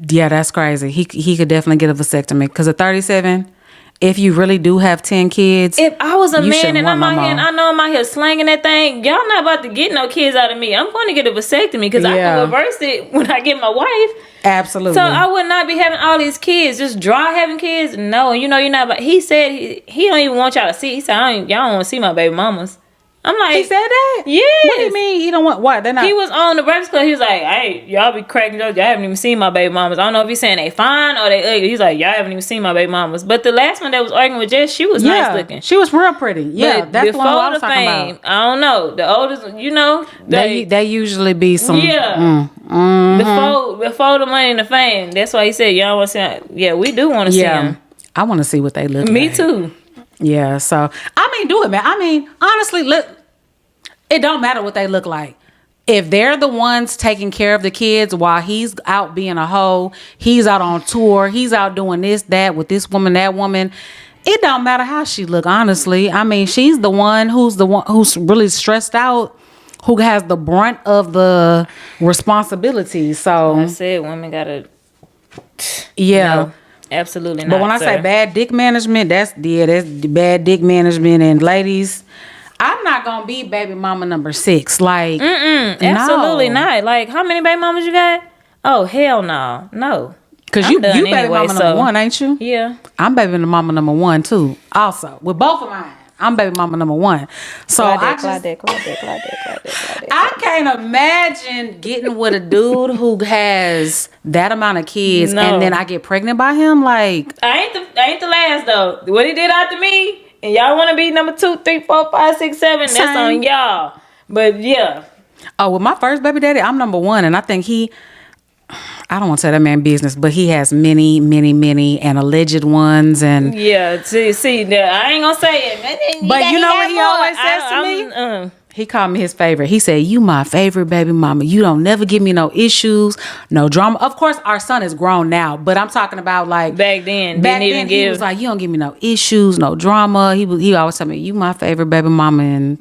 Yeah, that's crazy. He could definitely get a vasectomy, because at 37, if you really do have 10 kids, if I was a man and I'm out here and I know I'm out here slanging that thing, y'all not about to get no kids out of me. I'm going to get a vasectomy because I can reverse it when I get my wife. Absolutely. So I would not be having all these kids, just dry having kids. No, you're not. But he said he don't even want y'all to see. He said y'all don't want to see my baby mamas. I'm like, he said that? Yes. What do you mean he don't want what? They're not. He was on the Breakfast Club. He was like, hey, y'all be cracking jokes. Y'all haven't even seen my baby mamas. I don't know if he's saying they fine or they ugly. He's like, y'all haven't even seen my baby mamas. But the last one that was arguing with Jess, she was nice looking. She was real pretty. Yeah, but that's the one I was talking about. I don't know. The oldest, they usually be some. Yeah. Before the money and the fame. That's why he said, y'all want to see. Yeah, we do want to see them. I want to see what they look like. Me too. Yeah. So do it, man. Honestly, look. It don't matter what they look like. if they're the ones taking care of the kids while he's out being a hoe, he's out on tour, he's out doing this, that with this woman, that woman, it don't matter how she look, honestly. I mean, she's the one who's really stressed out, who has the brunt of the responsibility. So I said women gotta. Yeah. No, absolutely not. But when I say bad dick management, that's bad dick management. And ladies, I'm not gonna be baby mama number 6. Like, absolutely not. Like, how many baby mamas you got? Oh, hell no. Cause you baby mama number 1, ain't you? Yeah. I'm baby mama number 1 too. Also, with both of mine, I'm baby mama number 1. So I can't imagine getting with a dude who has that amount of kids and then I get pregnant by him. Like, I ain't the last though. What he did after me, and y'all want to be number 2, 3, 4, 5, 6, 7. That's on y'all. But yeah. Oh, with my first baby daddy, I'm number 1, and I think I don't want to tell that man business, but he has many, and alleged ones, and yeah. See, I ain't gonna say it. But you know what he always says to me? He called me his favorite. He said, "You my favorite baby mama. You don't never give me no issues, no drama." Of course, our son is grown now, but I'm talking about like back then. He was like, "You don't give me no issues, no drama." He always tell me, "You my favorite baby mama," and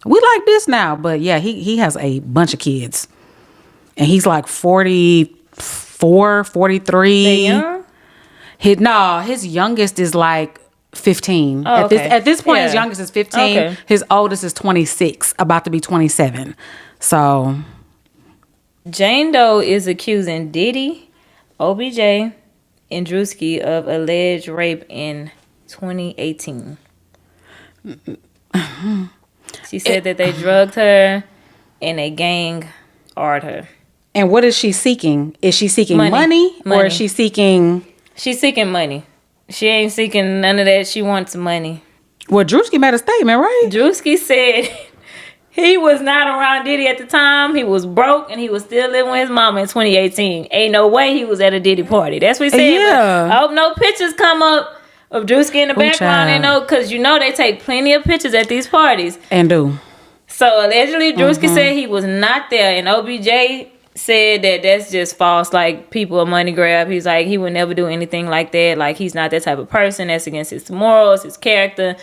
we like this now. But yeah, he has a bunch of kids, and he's like 44, 43. They young? His youngest is like 15. Oh, At this point, his youngest is 15. Okay. His oldest is 26, about to be 27. So Jane Doe is accusing Diddy, OBJ, and Drewski of alleged rape in 2018. She said that they drugged her and a gang ard her. And what is she seeking? Is she seeking money. Or is she seeking... She's seeking money. She ain't seeking none of that. She wants money. Well, Drewski made a statement, right? Drewski said he was not around Diddy at the time. He was broke and he was still living with his mama in 2018. Ain't no way he was at a Diddy party. That's what he said. Yeah. I hope no pictures come up of Drewski in the background. And because they take plenty of pictures at these parties. And do. So allegedly Drewski said he was not there, and OBJ said that that's just false, like people a money grab. He's like, he would never do anything like that. Like, he's not that type of person. That's against his morals, his character.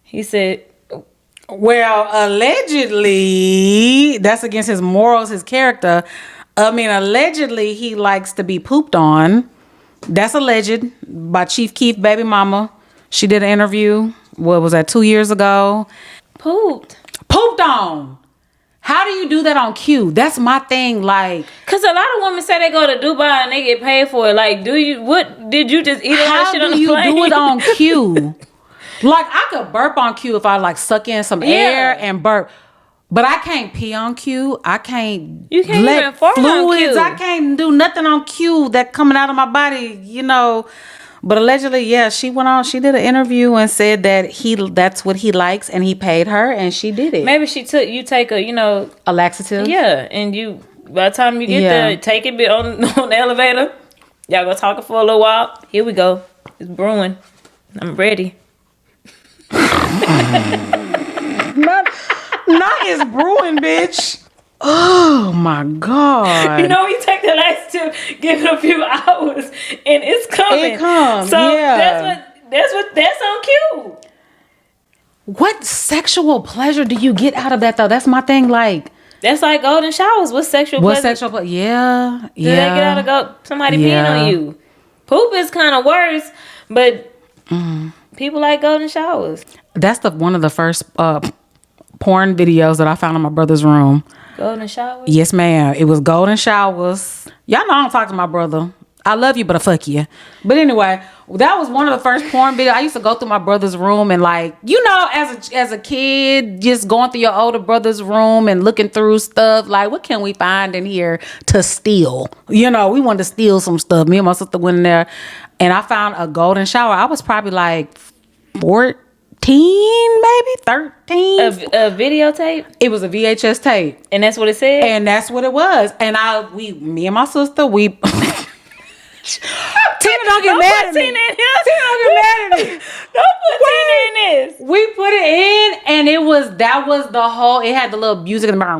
He said, well, allegedly, that's against his morals, his character. I mean, allegedly, he likes to be pooped on. That's alleged by Chief Keef baby mama. She did an interview. What was that, 2 years ago? Pooped on. How do you do that on cue? That's my thing. Like, because a lot of women say they go to Dubai and they get paid for it. Like, what did you just eat a lot of shit on the plane? How do you do it on cue? Like, I could burp on cue if I like suck in some air and burp, but I can't pee on cue. I can't. You can't let even fart on cue. I can't do nothing on cue that coming out of my body. But allegedly, yeah, she went on. She did an interview and said that that's what he likes, and he paid her, and she did it. Maybe you take a laxative. Yeah, and by the time you get there, take it on the elevator. Y'all go talking for a little while. Here we go. It's brewing. I'm ready. not it's brewing, bitch. Oh my God. You take the laxative, give it a few hours, and it's coming. It comes. So that's on cue. What sexual pleasure do you get out of that though? That's my thing. Like, that's like golden showers. What's sexual pleasure? Yeah. Do they get out of somebody peeing on you? Poop is kind of worse, but people like golden showers. That's one of the first porn videos that I found in my brother's room. Golden showers? Yes, ma'am. It was golden showers. Y'all know I don't talk to my brother. I love you, but I fuck you. But anyway, that was one of the first porn videos. I used to go through my brother's room and as a kid, just going through your older brother's room and looking through stuff. Like, what can we find in here to steal? We wanted to steal some stuff. Me and my sister went in there and I found a golden shower. I was probably like 14, maybe 13. A videotape? It was a VHS tape. And that's what it said? And that's what it was. And me and my sister, Tina, don't get mad at me. Tina, don't get mad at me. Don't put Tina in this. We put it in, and it that was the whole, it had the little music in the you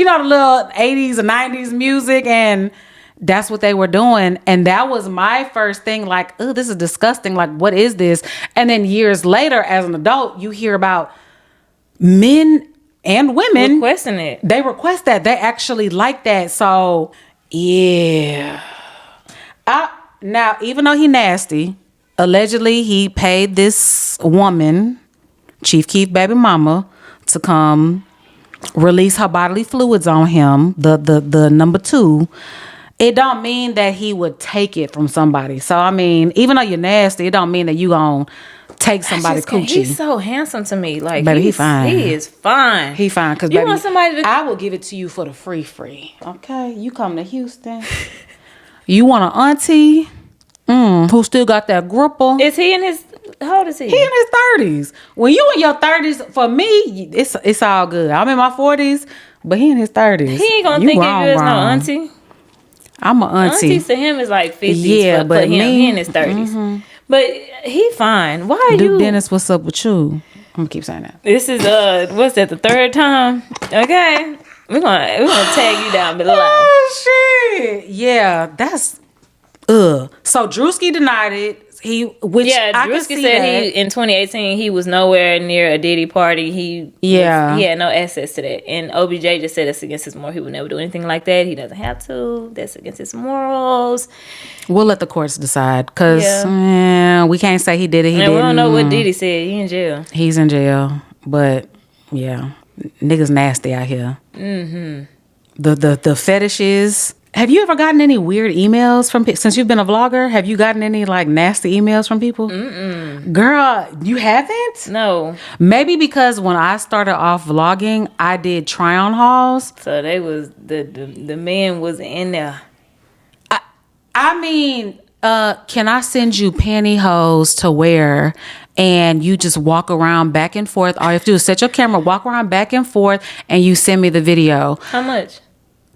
know, the little 80s and 90s music, and that's what they were doing. And that was my first thing, like, oh, this is disgusting. Like, what is this? And then years later, as an adult, you hear about men and women requesting it. They request that. They actually like that. So, yeah. Now, even though he nasty, allegedly he paid this woman, Chief Keef baby mama, to come release her bodily fluids on him, the number 2. It don't mean that he would take it from somebody. So, I mean, even though you're nasty, it don't mean that you gonna take somebody's coochie. He's so handsome to me. Like, baby, he fine. He is fine. He fine. Because, you want somebody to... I will give it to you for the free. Okay? You come to Houston. You want an auntie who still got that gripper. Is he in his... How old is he? He in his 30s. When you in your 30s, for me, it's all good. I'm in my 40s, but he in his 30s. He ain't gonna think of you as no auntie. I'm an auntie. Aunties to him is like 50s. Yeah, but him, me, he in his 30s. But he fine. Why are Duke you... Dennis, what's up with you? I'm gonna keep saying that. This is what's that, the 3rd time? Okay. We're gonna tag you down below. Oh shit. Yeah, that's so Drewski denied it. Drewski said he in 2018 he was nowhere near a Diddy party. He had no access to that. And OBJ just said that's against his morals. He would never do anything like that. He doesn't have to. That's against his morals. We'll let the courts decide, because we can't say he did it. We don't know what Diddy said. He in jail. He's in jail, but yeah, niggas nasty out here. The fetishes. Have you ever gotten any weird emails from people since you've been a vlogger? Have you gotten any like nasty emails from people? Girl, you haven't? No. Maybe because when I started off vlogging, I did try on hauls. So they was the man was in there. I mean, can I send you pantyhose to wear? And you just walk around back and forth. All you have to do is set your camera, walk around back and forth, and you send me the video. How much?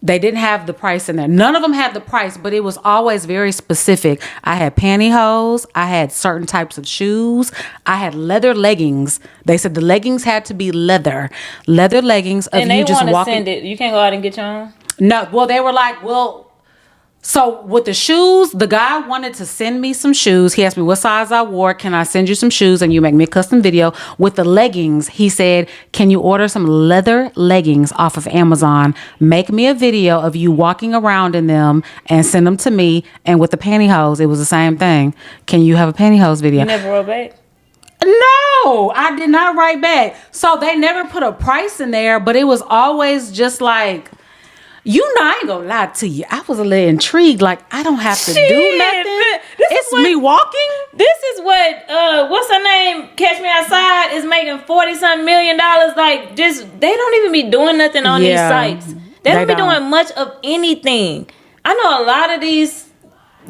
They didn't have the price in there. None of them had the price, but it was always very specific. I had pantyhose. I had certain types of shoes. I had leather leggings. They said the leggings had to be leather leggings. Of And you they just want to walking. send it. You can't go out and get your own? No. Well, they were like, well. So with the shoes, the guy wanted to send me some shoes. He asked me what size I wore. Can I send you some shoes and you make me a custom video? With the leggings, he said, can you order some leather leggings off of Amazon? Make me a video of you walking around in them and send them to me. And with the pantyhose, it was the same thing. Can you have a pantyhose video? You never wrote back? No, I did not write back. So they never put a price in there, but it was always just like... You know, I ain't gonna lie to you. I was a little intrigued. Like, I don't have to do nothing. It's me walking. This is what, what's her name? Catch Me Outside is making $40-something million. Like, just, they don't even be doing nothing on these sites. They don't be doing much of anything. I know a lot of these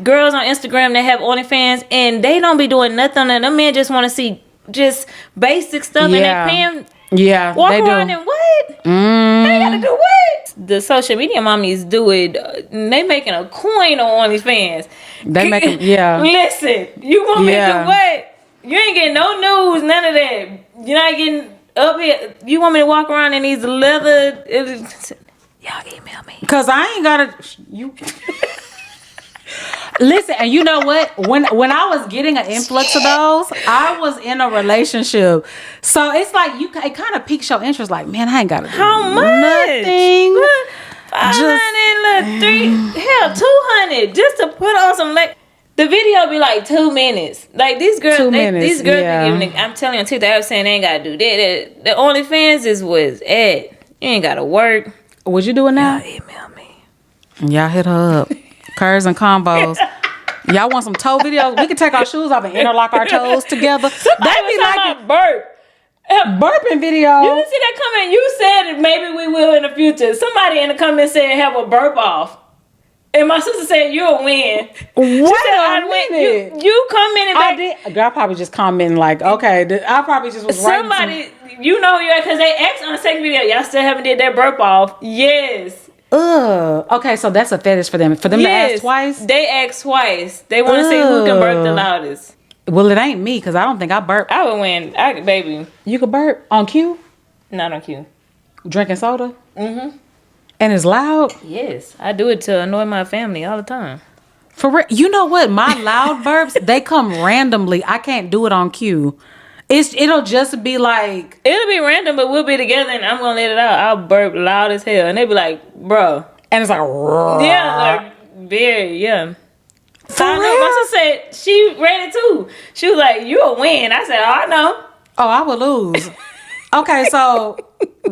girls on Instagram that have OnlyFans, and they don't be doing nothing. And them men just want to see just basic stuff, and they're paying... Yeah, walk they around do. And what? They gotta do what? The social media mommies do it. They making a coin on OnlyFans. They making Listen, you want me to do what? You ain't getting no news, none of that. You're not getting up here. You want me to walk around in these leather? Y'all email me. Cause I ain't gotta. You. Listen, and you know what? When I was getting an influx of those, I was in a relationship. So it's like it kind of piques your interest. Like, man, I ain't got to do nothing. 500, 200 just to put on some the video be like 2 minutes. Like these girls, these girls be giving. I'm telling you, they were saying they ain't gotta do that. The OnlyFans is what's at. You ain't gotta work. What you doing now? Y'all email me. Y'all hit her up. Curves and combos. Y'all want some toe videos? We can take our shoes off and interlock our toes together. That'd be like a burp. Burping video. You didn't see that comment? You said maybe we will in the future. Somebody in the comments said have a burp off. And my sister said you'll win. Wait a minute. You commented back. I did. Girl, I probably just commenting like, okay. I probably just was somebody, you know who you are, because they asked on the second video, y'all still haven't did that burp off. Yes. Okay, so that's a fetish for them. For them to ask twice? They ask twice. They want to see who can burp the loudest. Well, it ain't me because I don't think I burp. I would win. Baby. You could burp on cue? Not on cue. Drinking soda? Mm-hmm. And it's loud? Yes. I do it to annoy my family all the time. For real? You know what? My loud burps, they come randomly. I can't do it on cue. It'll just be like... It'll be random, but we'll be together and I'm going to let it out. I'll burp loud as hell. And they'll be like, bro. And it's like... Yeah, like, very, yeah. For real? Once I said, she read it too. She was like, you a win. I said, oh, I know. Oh, I would lose. Okay, so,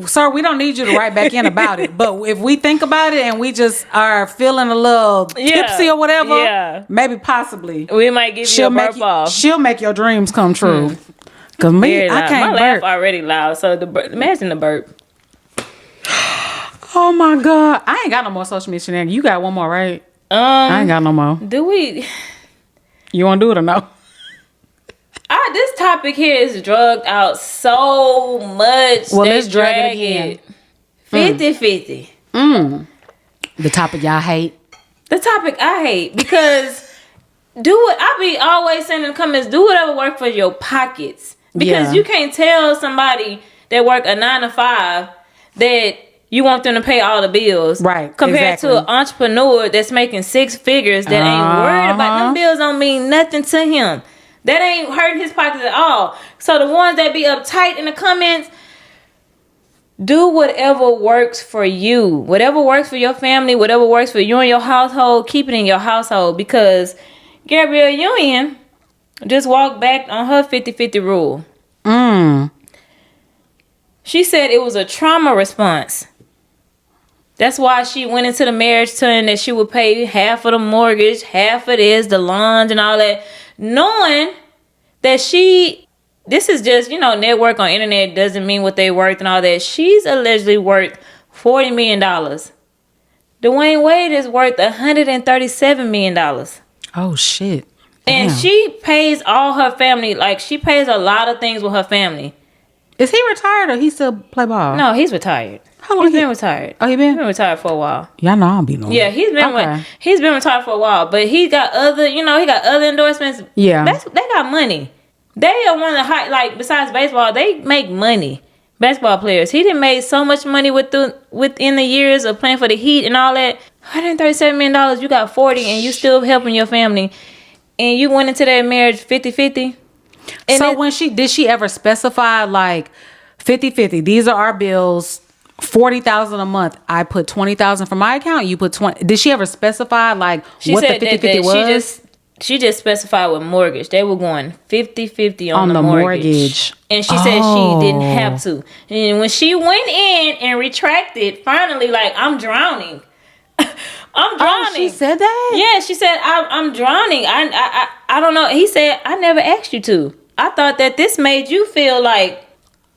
sir, we don't need you to write back in about it. But if we think about it and we just are feeling a little tipsy or whatever, maybe possibly. We might give you a burp off. She'll make your dreams come true. Because me, I can't burp. My laugh already loud, so imagine the burp. Oh, my God. I ain't got no more social media shenanigans. You got one more, right? I ain't got no more. Do we? You want to do it or no? This topic here is drugged out so much. Well, let's drag it again. 50-50. The topic y'all hate. The topic I hate because I be always saying in the comments, do whatever works for your pockets. Because you can't tell somebody that work a 9 to 5 that you want them to pay all the bills. Right. Compared to an entrepreneur that's making 6 figures that ain't worried about them bills don't mean nothing to him. That ain't hurting his pockets at all. So the ones that be uptight in the comments, do whatever works for you. Whatever works for your family, whatever works for you and your household, keep it in your household. Because Gabby Union just walked back on her 50-50 rule. She said it was a trauma response. That's why she went into the marriage telling that she would pay half of the mortgage, half of this, the loans and all that. Knowing that this is just, network on internet doesn't mean what they worth and all that. She's allegedly worth $40 million. Dwayne Wade is worth $137 million. Oh, shit. Damn. And she pays all her family. Like, she pays a lot of things with her family. Is he retired or he still play ball? No, he's retired. How long he's been retired? Oh, He's been retired for a while. Y'all know I don't be no. Yeah, he's been retired for a while, but he got other endorsements. Yeah, they got money. They are one of the besides baseball, they make money. Basketball players. He didn't make so much money within the years of playing for the Heat and all that. $137 million. You got 40, and you still helping your family, and you went into that marriage 50-50. So did she ever specify like 50-50? These are our bills. $40,000 a month. I put $20,000 from my account. You put 20. Did she ever specify like what the 50-50 was? She just specified with mortgage. They were going 50-50 on the mortgage. And she said she didn't have to. And when she went in and retracted, finally, like, I'm drowning. I'm drowning. Oh, she said that? Yeah, she said, I'm drowning. I don't know. He said, I never asked you to. I thought that this made you feel like,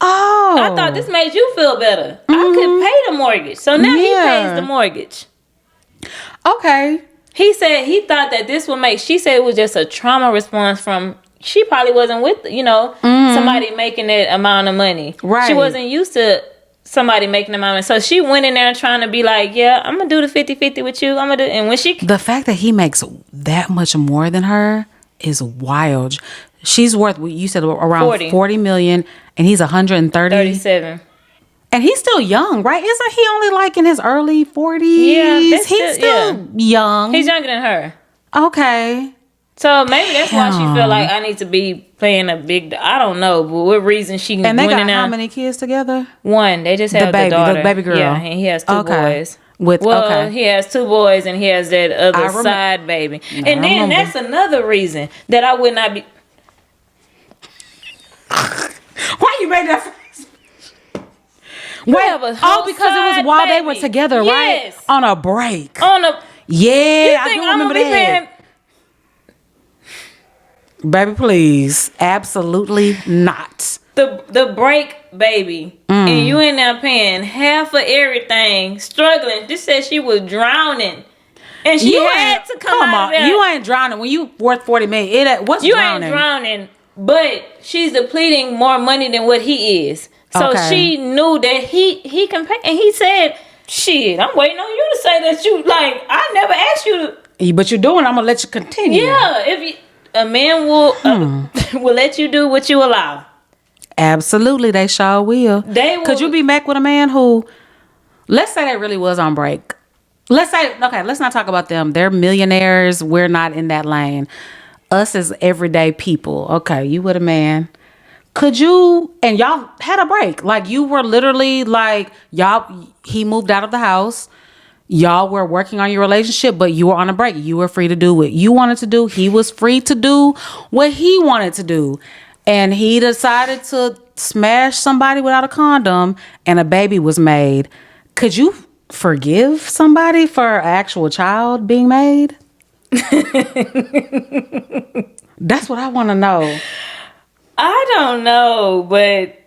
I thought this made you feel better. I could pay the mortgage. So now he pays the mortgage. Okay. He said he thought that this would make, she said it was just a trauma response from, she probably wasn't with, somebody making that amount of money. Right. She wasn't used to somebody making the amount of money. So she went in there trying to be like, yeah, I'm going to do the 50-50 with you. And when she... The fact that he makes that much more than her is wild. She's worth, you said, around 40 million, and he's 37. And he's still young, right? Isn't he only like in his early 40s? Yeah, he's still young. He's younger than her. Okay. So maybe that's why she feel like I need to be playing a big... I don't know, but what reason she... And they got how many kids together? One. They just have the daughter. The baby girl. Yeah, and he has 2 boys. He has 2 boys and he has that other side baby. And then that's another reason that I would not be... Why you made that face? Because it was while they were together, right? On a break. Yeah, I do remember that. Baby, please. Absolutely not. The break, baby. And you in there paying half of everything, struggling. This said she was drowning. And she had to come out of there. You ain't drowning. When you worth 40 million, what's drowning? You ain't drowning. But she's depleting more money than what he is. So she knew that he can pay. And he said, shit, I'm waiting on you to say that you, like, I never asked you to. But you're doing, I'm going to let you continue. Yeah. A man will let you do what you allow. Absolutely, they sure will. They will. Could you be back with a man who, let's say they really was on break. Let's say, okay, let's not talk about them. They're millionaires. We're not in that lane. Us as everyday people. Okay, you with a man. Could you, and y'all had a break. Like, you were literally like, he moved out of the house. Y'all were working on your relationship, but you were on a break. You were free to do what you wanted to do. He was free to do what he wanted to do. And he decided to smash somebody without a condom and a baby was made. Could you forgive somebody for an actual child being made? That's what I want to know. I don't know, but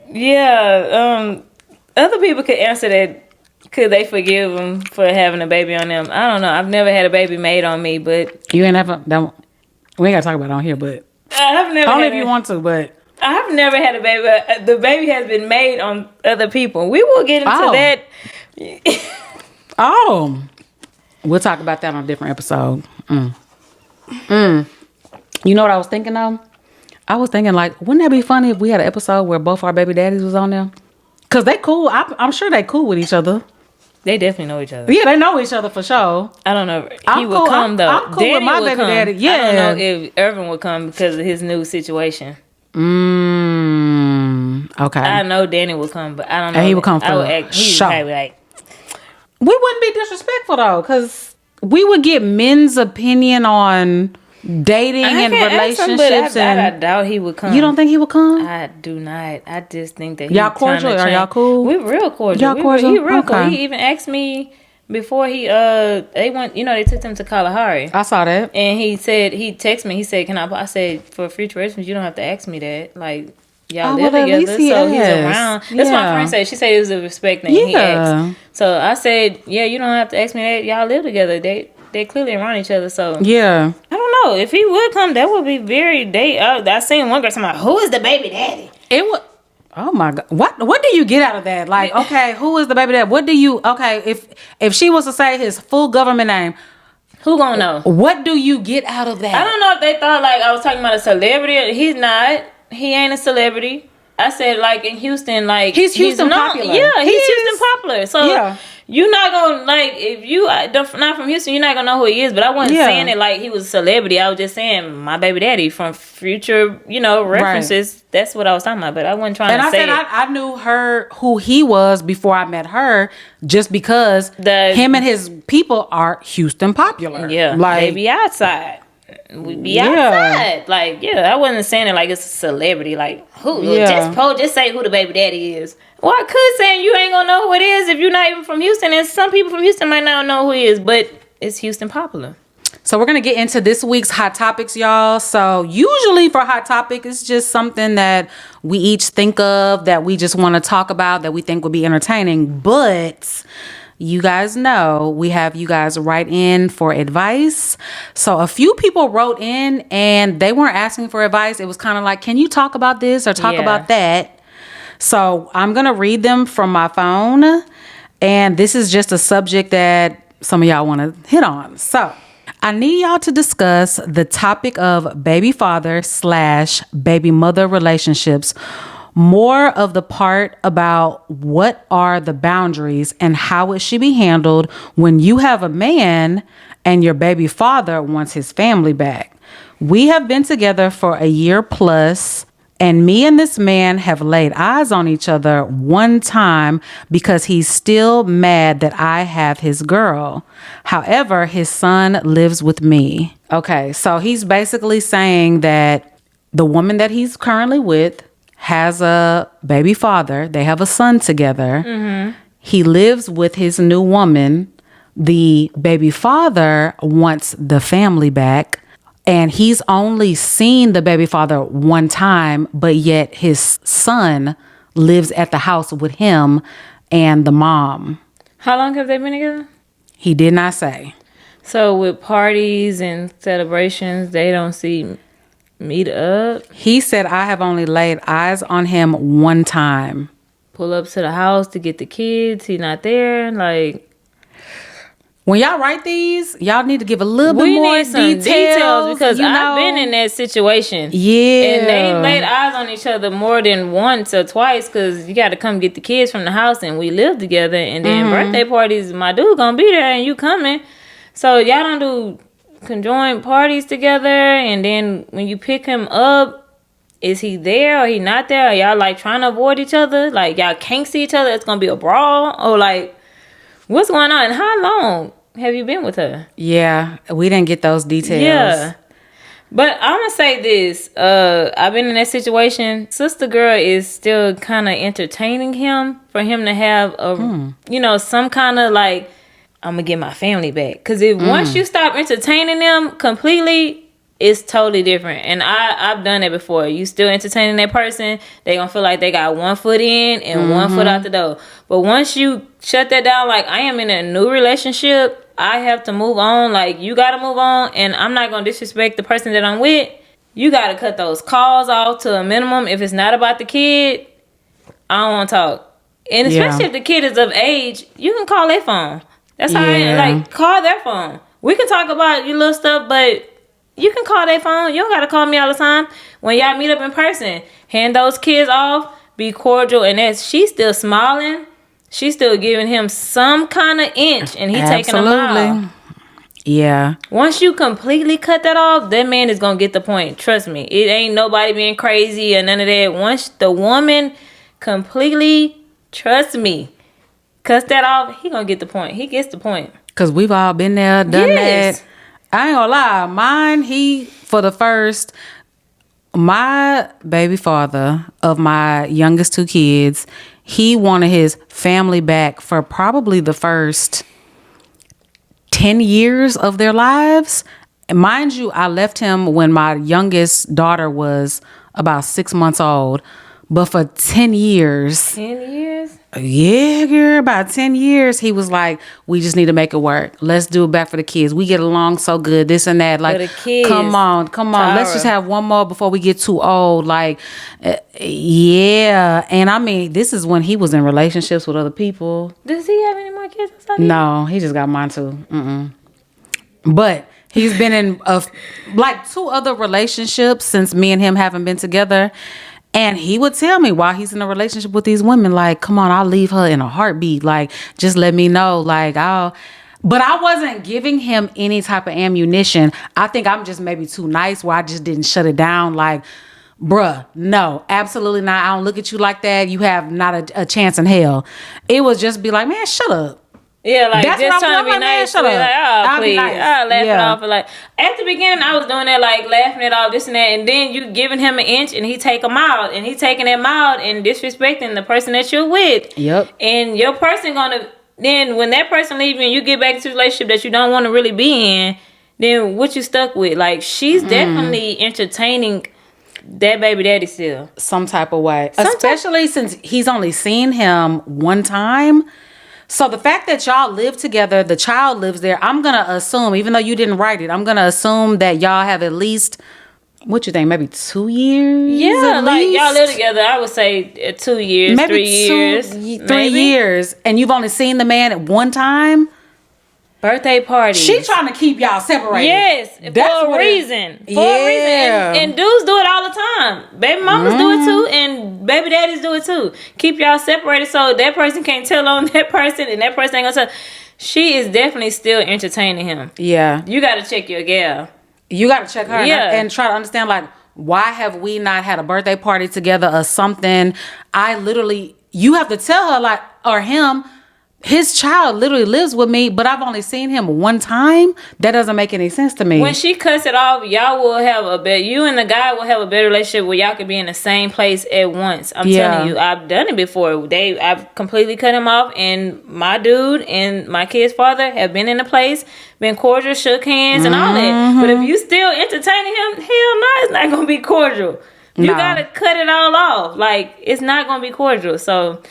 yeah, other people could answer that. Could they forgive him for having a baby on them? I don't know. I've never had a baby made on me, but you ain't never. We ain't gotta talk about it on here, but I've never. Only if you want to, but I've never had a baby. The baby has been made on other people. We will get into that. We'll talk about that on a different episode. You know what I was thinking of? I was thinking, like, wouldn't that be funny if we had an episode where both our baby daddies was on there? Because they cool. I'm sure they cool with each other. They definitely know each other. Yeah, they know each other for sure. I don't know. He would come, though. I'm cool Danny with my baby daddy. Yeah. I don't know if Irvin would come because of his new situation. Okay. I know Danny would come, but I don't know. And he would come for sure. Like, we wouldn't be disrespectful, though, because we would get men's opinion on dating and relationships. I doubt he would come. You don't think he would come? I do not. I just think that y'all cordial. Are y'all cool? We're real cordial. Y'all cordial? He real cool. He even asked me before they went. You know, they took them to Kalahari. I saw that. And he texted me. He said, "Can I?" I said, "For future reference, you don't have to ask me that. Like, y'all live together, so he's around." That's what my friend said. She said it was a respect thing. He asked. So I said, "Yeah, you don't have to ask me that. Y'all live together. They clearly around each other." So yeah, I don't know if he would come. That would be very. I seen one girl talking about, who is the baby daddy? It would. Oh my God! What do you get out of that? Like, okay, who is the baby daddy? What do you? Okay, if she was to say his full government name, who gonna know? What do you get out of that? I don't know if they thought like I was talking about a celebrity. He's not. He ain't a celebrity. I said like in Houston, like he's Houston popular. Yeah, he's Houston popular. So yeah. You're not gonna, like, if you not from Houston, you're not gonna know who he is. But I wasn't saying it like he was a celebrity. I was just saying my baby daddy from future, references. Right. That's what I was talking about. But I wasn't trying to say it. I knew who he was before I met her, just because him and his people are Houston popular. Yeah, like, they be outside. We be outside. Like, I wasn't saying it like it's a celebrity. Like, who? Yeah. Just say who the baby daddy is. Well, I could say you ain't gonna know who it is if you're not even from Houston. And some people from Houston might not know who he is, but it's Houston popular. So we're gonna get into this week's hot topics, y'all. So usually for hot topic, it's just something that we each think of that we just want to talk about that we think would be entertaining. But you guys know we have you guys write in for advice. So a few people wrote in and they weren't asking for advice. It was kind of like, can you talk about this or talk about that? So I'm going to read them from my phone. And this is just a subject that some of y'all want to hit on. So I need y'all to discuss the topic of baby father / baby mother relationships. More of the part about what are the boundaries and how it should be handled when you have a man and your baby father wants his family back. We have been together for a year plus, and me and this man have laid eyes on each other one time because he's still mad that I have his girl. However, his son lives with me. Okay, so he's basically saying that the woman that he's currently with has a baby father. They have a son together. Mm-hmm. He lives with his new woman. The baby father wants the family back. And he's only seen the baby father one time, but yet his son lives at the house with him and the mom. How long have they been together? He did not say. So with parties and celebrations, they don't meet up? He said, I have only laid eyes on him one time. Pull up to the house to get the kids. He not there. Like, When y'all write these, y'all need to give a little bit more details because I've been in that situation. Yeah. And they laid eyes on each other more than once or twice because you got to come get the kids from the house and we live together. And then birthday parties, my dude gonna be there and you coming. So y'all don't do conjoined parties together. And then when you pick him up, is he there or he not there? Are y'all like trying to avoid each other? Like y'all can't see each other? It's gonna be a brawl? Or like... What's going on? And how long have you been with her? Yeah, we didn't get those details. Yeah. But I'm going to say this. I've been in that situation. Sister girl is still kind of entertaining him for him to have, some kind of like, I'm going to get my family back. Because once you stop entertaining them completely, it's totally different. And I've done it before. You still entertaining that person, they gonna feel like they got one foot in and one foot out the door. But once you shut that down, like I am in a new relationship, I have to move on. Like you gotta move on, and I'm not gonna disrespect the person that I'm with. You gotta cut those calls off to a minimum. If it's not about the kid, I don't want to talk. And especially if the kid is of age, you can call their phone. That's how call their phone. We can talk about your little stuff, but you can call their phone. You don't got to call me all the time. When y'all meet up in person, hand those kids off, be cordial. And she's still smiling. She's still giving him some kind of inch. And he's taking a mile. Yeah. Once you completely cut that off, that man is going to get the point. Trust me. It ain't nobody being crazy or none of that. Once the woman completely, trust me, cuts that off, he going to get the point. He gets the point. Because we've all been there, done that. I ain't gonna lie, my baby father of my youngest two kids, he wanted his family back for probably the first 10 years of their lives. And mind you, I left him when my youngest daughter was about 6 months old. But for 10 years. 10 years? Yeah, girl, about 10 years, he was like, we just need to make it work. Let's do it back for the kids. We get along so good, this and that. Like, come on. Tara. Let's just have one more before we get too old. Like, yeah. And I mean, this is when he was in relationships with other people. Does he have any more kids? No, he just got mine too. But he's been in like 2 other relationships since me and him haven't been together. And he would tell me while he's in a relationship with these women, like, come on, I'll leave her in a heartbeat. Like, just let me know. Like, but I wasn't giving him any type of ammunition. I think I'm just maybe too nice where I just didn't shut it down. Like, bruh, no, absolutely not. I don't look at you like that. You have not a chance in hell. It would just be like, man, shut up. Yeah, like that's just trying to be nice. Like, oh, please. I'll laugh it off. Like at the beginning, I was doing that, like laughing it off, this and that, and then you giving him an inch, and he take him out, and he taking him out, and disrespecting the person that you're with. Yep. And your person gonna then when that person leaves you, and you get back into a relationship that you don't want to really be in, then what you stuck with? Like she's definitely entertaining that baby daddy still, some type of way, especially since he's only seen him one time. So the fact that y'all live together, the child lives there, I'm going to assume, even though you didn't write it, I'm going to assume that y'all have at least, what you think, maybe 2 years? Yeah, like y'all live together, I would say 2 years, maybe 3 years. 3 years. And you've only seen the man at one time? Birthday party. She trying to keep y'all separated. Yes, for a reason. For a reason. And dudes do it all the time. Baby mamas do it too, and baby daddies do it too. Keep y'all separated so that person can't tell on that person, and that person ain't gonna tell. She is definitely still entertaining him. Yeah. You got to check your gal. You got to check her and try to understand, like, why have we not had a birthday party together or something? You have to tell her, like, or him, his child literally lives with me, but I've only seen him one time. That doesn't make any sense to me. When she cuts it off, y'all will have you and the guy will have a better relationship where y'all could be in the same place at once. I'm telling you, I've done it before. I've completely cut him off, and my dude and my kid's father have been in the place, been cordial, shook hands, and all that. But if you still entertaining him, hell no, it's not gonna be cordial. You gotta cut it all off. Like, it's not gonna be cordial. So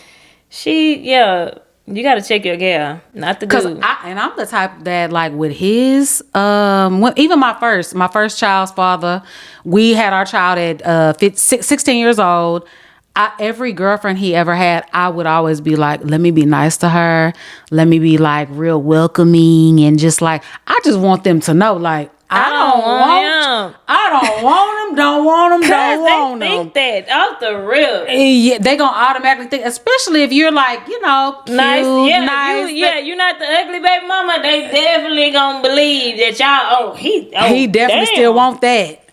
you gotta check your gal, not the dude. I'm the type that, like, with his, even my first child's father, we had our child at 16 years old. every girlfriend he ever had, I would always be like, let me be nice to her. Let me be like real welcoming and just like, I just want them to know, like, I don't want them, don't want them, don't want them. They think that off the rip. Yeah, they gonna automatically think, especially if you're like, cute, nice. You're not the ugly baby mama. They definitely gonna believe that y'all. He definitely still want that.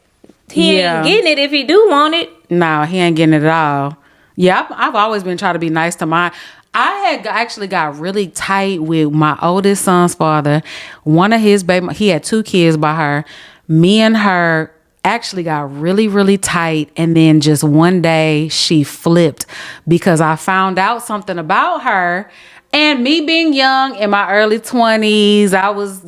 He ain't getting it if he do want it. No, he ain't getting it at all. Yeah, I've always been trying to be nice to mine. I had actually got really tight with my oldest son's father. One of his baby, he had 2 kids by her. Me and her actually got really, really tight. And then just one day she flipped because I found out something about her. And me being young in my early 20s, I was,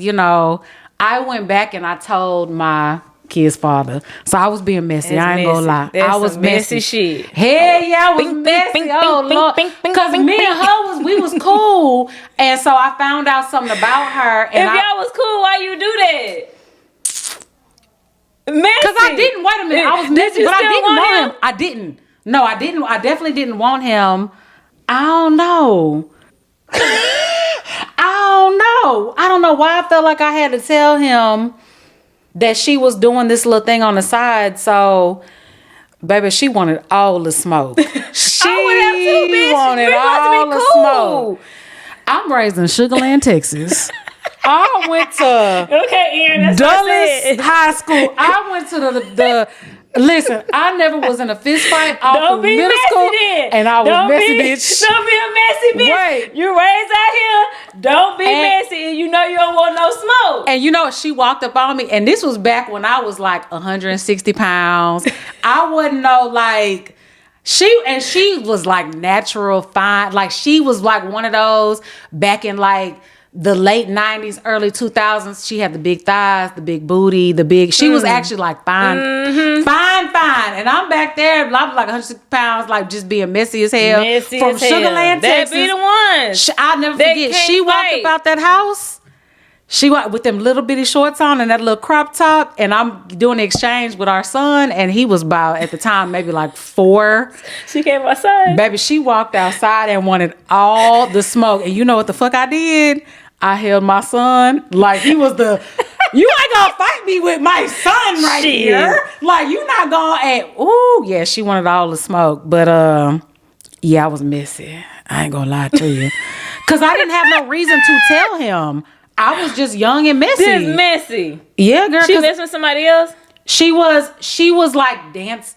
I went back and I told my kid's father. So I was being messy. I ain't gonna lie. That's I was messy shit. Hell yeah, I was messy. Lord. Because me and her we was cool. And so I found out something about her. And if y'all was cool, why you do that? Messy. Because I didn't. Wait a minute. I was messy, but I didn't want him. I didn't. No, I didn't. I definitely didn't want him. I don't know. I don't know why I felt like I had to tell him that she was doing this little thing on the side. So, baby, she wanted all the smoke. She wanted all the smoke. I'm raised in Sugar Land, Texas. I went to Dulles High School. I went to the listen, I never was in a fist fight all through middle school. And I was messy, bitch. Don't be a messy bitch. Wait. You raised out here. Don't be messy. And you know you don't want no smoke. And she walked up on me. And this was back when I was like 160 pounds. I wasn't like... She was like natural fine. Like she was like one of those back in like the late 90s, early 2000s. She had the big thighs, the big booty, she was actually like fine. And I'm back there, I was like 160 pounds, like just being messy as hell. From Sugar Land, Texas. That be the ones. I'll never forget. She walked about that house. She walked with them little bitty shorts on and that little crop top. And I'm doing the exchange with our son. And he was about, at the time, maybe like 4. She came outside. Baby, she walked outside and wanted all the smoke. And you know what the fuck I did? I held my son like he was you ain't gonna fight me with my son right here. Like, you not gonna she wanted all the smoke. But, I was messy. I ain't gonna lie to you. Because I didn't have no reason to tell him. I was just young and messy. Just messy. Yeah, girl. She messing with somebody else? She was like dance.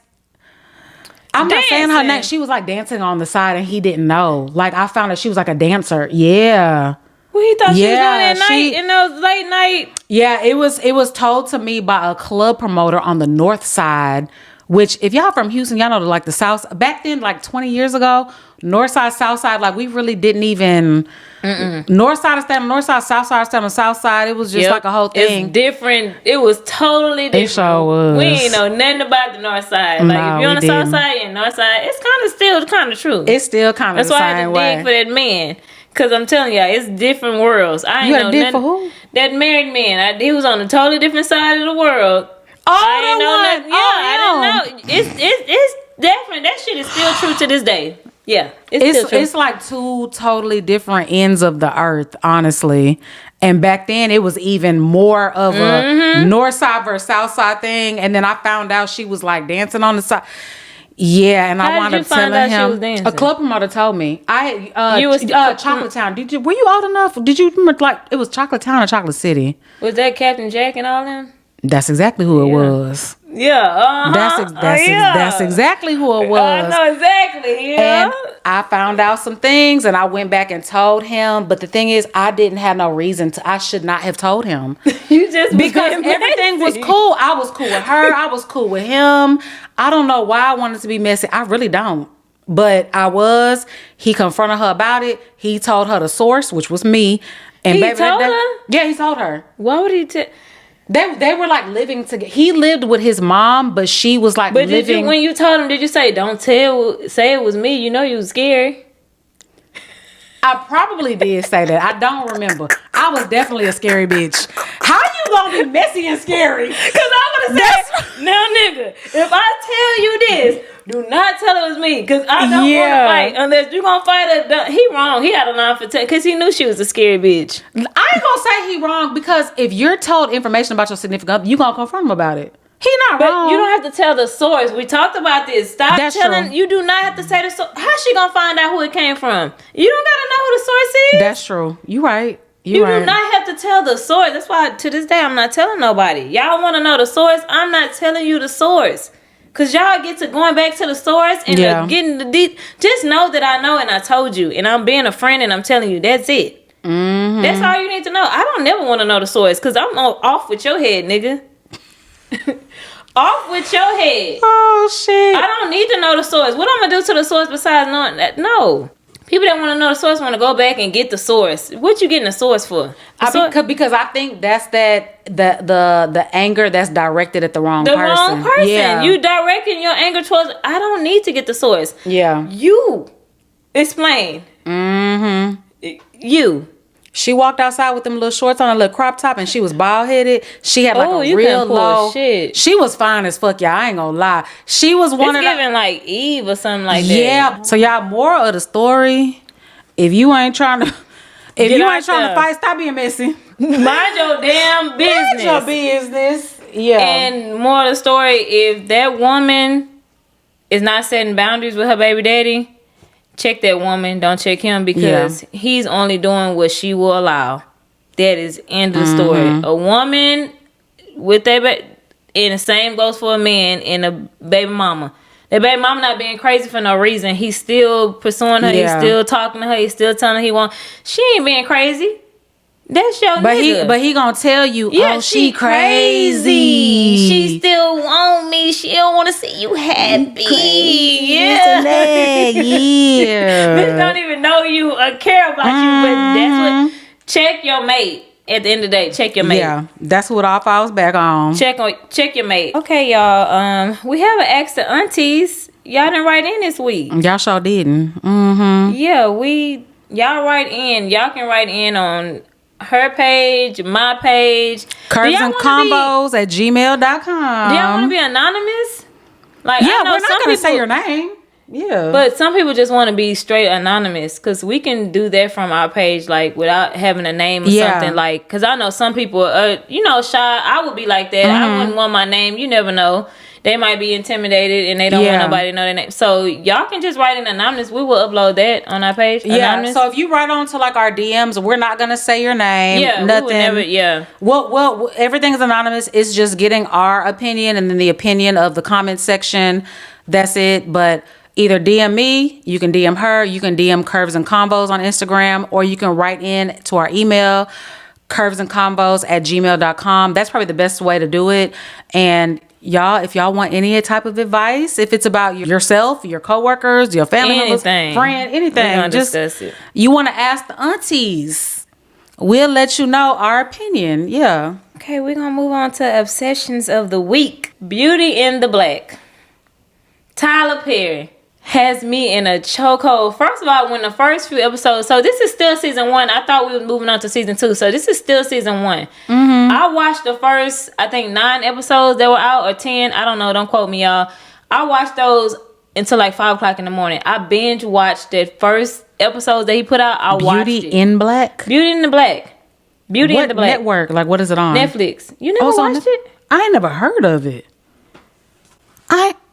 I'm not saying her name. She was like dancing on the side and he didn't know. Like, I found out she was like a dancer. Yeah. Well, he thought she was going at night in those late night. Yeah, it was told to me by a club promoter on the north side, which if y'all from Houston, y'all know like the south. Back then, like 20 years ago, north side, south side, like we really didn't even... North side is on north side, south side is on the south side. It was just like a whole thing. It's different. It was totally different. It sure was. We ain't know nothing about the north side. Like if you're on the south side and north side, it's still kind of true. It's still kind of the same way. That's why I had to dig for that man. Cause I'm telling y'all, it's different worlds. I ain't know nothing. For who? That married man. He was on a totally different side of the world. I didn't know. I didn't know. It's different. That shit is still true to this day. Yeah, it's like 2 totally different ends of the earth, honestly. And back then, it was even more of a north side versus south side thing. And then I found out she was like dancing on the side. Yeah, and I wound up telling him. A club promoter told me. You was Chocolate Town. Were you old enough? Did you remember like it was Chocolate Town or Chocolate City? Was that Captain Jack and all them? That's exactly who it was. Yeah, That's exactly who it was. I know exactly. Yeah. And I found out some things, and I went back and told him. But the thing is, I didn't have no reason to. I should not have told him. You just because everything was cool. I was cool with her. I was cool with him. I don't know why I wanted to be messy. I really don't. But I was. He confronted her about it. He told her the source, which was me. And he told her? Yeah, he told her. Why would he tell? They were like living together. He lived with his mom, but she was like living. When you told him, did you say, don't say it was me? You know you was scary. I probably did say that. I don't remember. I was definitely a scary bitch. How you gonna be messy and scary? Because I would have said, now nigga, if I tell you this, do not tell it it was me, because I don't want to fight unless you gonna fight he wrong. He had a line for because he knew she was a scary bitch. I ain't gonna say he wrong, because if you're told information about your significant other, you gonna confront him about it. He not wrong. You don't have to tell the source. We talked about this. Stop telling. True. You do not have to say the source. How's she gonna find out who it came from? You don't gotta know who the source is. That's true. You right. You do not have to tell the source. That's why to this day I'm not telling nobody. Y'all want to know the source? I'm not telling you the source. Cause y'all get to going back to the source and getting the deep. Just know that I know and I told you, and I'm being a friend and I'm telling you. That's it. Mm-hmm. That's all you need to know. I don't never want to know the source, cause I'm off with your head, nigga. Off with your head. Oh shit! I don't need to know the source. What I'm gonna do to the source besides knowing that? No. People that want to know the source want to go back and get the source. What you getting the source for? Because I think that's the anger that's directed at the wrong person. The wrong person. Yeah. You directing your anger towards. I don't need to get the source. Yeah. You explain. Mm-hmm. You. She walked outside with them little shorts on, a little crop top, and she was bald headed. She had like a real low. Shit. She was fine as fuck, y'all. I ain't gonna lie. She was one of the giving like Eve or something like that. Yeah. So y'all, moral of the story: if you ain't trying to fight, stop being messy. Mind your damn business. Mind your business. Yeah. And moral of the story: if that woman is not setting boundaries with her baby daddy, check that woman, don't check him, because he's only doing what she will allow. That is end of the story. A woman with that and the same goes for a man and a baby mama. That baby mama not being crazy for no reason. He's still pursuing her. He's still talking to her. He's still telling her he want. She ain't being crazy. That's your nigga. But he gonna tell you, she crazy. She still want me. She don't want to see you happy. Yeah. Bitch don't even know you or care about you, but that's what. Check your mate. At the end of the day, check your mate. Yeah, that's what all falls back on. Check your mate. Okay, y'all. We have an Ask the Aunties. Y'all didn't write in this week. Y'all sure didn't. Mm-hmm. Yeah, y'all write in. Y'all can write in on her page, my page. Curves and combos at gmail.com. Do y'all want to be anonymous? Like, yeah, we're not going to say your name. Yeah. But some people just want to be straight anonymous, because we can do that from our page, like, without having a name or something. Like, because I know some people, shy. I would be like that. I wouldn't want my name. You never know. They might be intimidated and they don't want nobody to know their name. So y'all can just write in anonymous. We will upload that on our page. Anonymous. So if you write on to like our DMs, we're not gonna say your name. Yeah, nothing. We would never, Well, everything's anonymous. It's just getting our opinion and then the opinion of the comment section. That's it. But either DM me, you can DM her, you can DM Curves and Combos on Instagram, or you can write in to our email, curvesandcombos@gmail.com. That's probably the best way to do it. And y'all, if y'all want any type of advice, if it's about yourself, your coworkers, your family members, friend, anything, just discuss it. You want to ask the aunties, we'll let you know our opinion. Yeah. Okay, we're gonna move on to obsessions of the week. Beauty in the Black. Tyler Perry has me in a chokehold. First of all, when the first few episodes, so this is still season 1. I thought we were moving on to season 2, so this is still season 1. I watched the first, I think 9 episodes that were out, or 10. I don't know. Don't quote me, y'all. I watched those until like 5 o'clock in the morning. I binge watched that first episode that he put out. I watched it. Beauty in Black. Beauty in the Black. Beauty in the Black. Network? Like, what is it on? Netflix. You never watched it? I ain't never heard of it.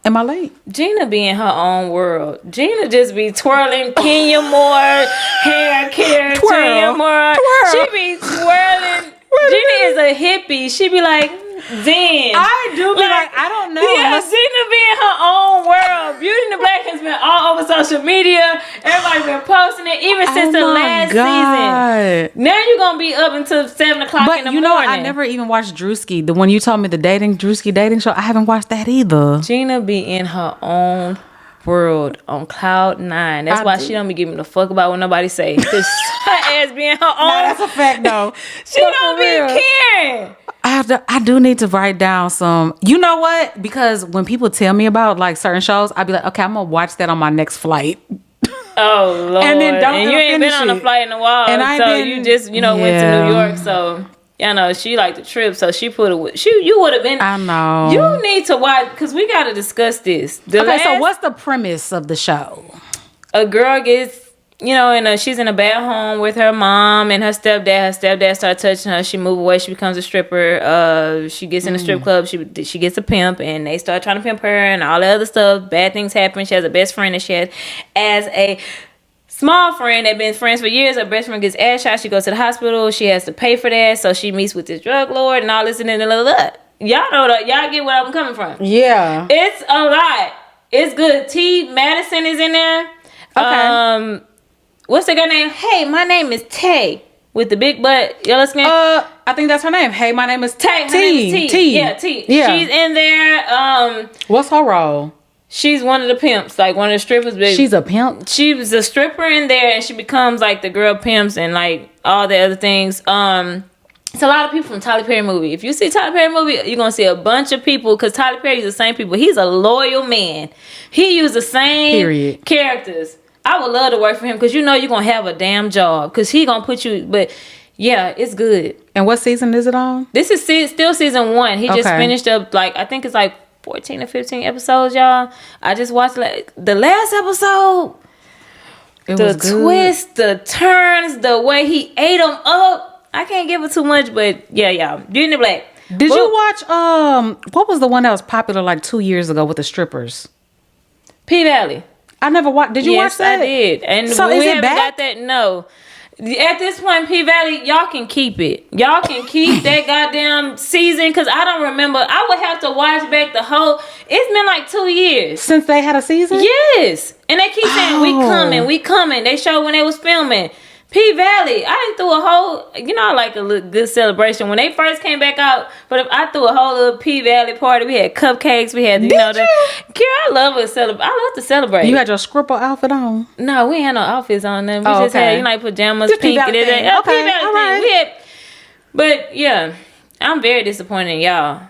Am I late? Gina be in her own world. Gina just be twirling Kenya Moore, hair care, Kenya Moore. She be twirling. Gina is a hippie. She be like, Zen. I do be like, I don't know. Yeah, Gina be in her own world. Beauty in the Black has been all over social media. Everybody's been posting it, even since the last season. Now you're going to be up until 7 o'clock in the morning. But you know, I never even watched Drewski. The one you told me, the Drewski dating show, I haven't watched that either. Gina be in her own world on cloud 9. That's why she don't be giving a fuck about what nobody say. Cause her ass be in her own. That's a fact though. She don't be caring. I do need to write down some. You know what? Because when people tell me about like certain shows, I'd be like, okay, I'm gonna watch that on my next flight. Oh Lord! And then you ain't been on a flight in a while, and you just went to New York, so y'all know she liked the trip, so she put it. You would have been. I know. You need to watch because we got to discuss this. So what's the premise of the show? A girl gets, she's in a bad home with her mom and her stepdad. Her stepdad starts touching her. She moves away. She becomes a stripper. She gets in a strip club. She gets a pimp, and they start trying to pimp her and all the other stuff. Bad things happen. She has a best friend that she had as a small friend that been friends for years. Her best friend gets ass shot. She goes to the hospital. She has to pay for that. So she meets with this drug lord and all this and then y'all know that. Y'all get where I'm coming from. Yeah. It's a lot. It's good. T. Madison is in there. Okay. What's the girl name? Hey, my name is Tay with the big butt, yellow skin. I think that's her name. Hey, my name is Tay. Her name is T. Yeah, T. Yeah. She's in there. What's her role? She's one of the pimps, like one of the strippers. But she's a pimp? She was a stripper in there, and she becomes like the girl pimps and like all the other things. It's a lot of people from Tyler Perry movie. If you see Tyler Perry movie, you're going to see a bunch of people because Tyler Perry's the same people. He's a loyal man. He used the same characters. I would love to work for him because you're going to have a damn job because he going to put you, but yeah, it's good. And what season is it on? This is still season 1. He just finished up I think it's 14 or 15 episodes, y'all. I just watched the last episode. The twist, the turns, the way he ate them up. I can't give it too much, but yeah, y'all. Beauty in the Black. Did you watch, what was the one that was popular 2 years ago with the strippers? P-Valley. I never watched. Did you watch that? Yes, I did. And so we is it haven't back? got that. No. At this point, P-Valley, y'all can keep it. Y'all can keep that goddamn season because I don't remember. I would have to watch back the whole. It's been 2 years since they had a season. Yes, and they keep saying we coming. They showed when they was filming. P-Valley, I didn't do a whole, I like a little good celebration. When they first came back out, but if I threw a whole little P-Valley party, we had cupcakes, we had, Kira, I love to celebrate. I love to celebrate. You had your scribble outfit on? No, we ain't had no outfits on them. We just had, pajamas, just pink, and everything. Okay, all right. But yeah, I'm very disappointed in y'all.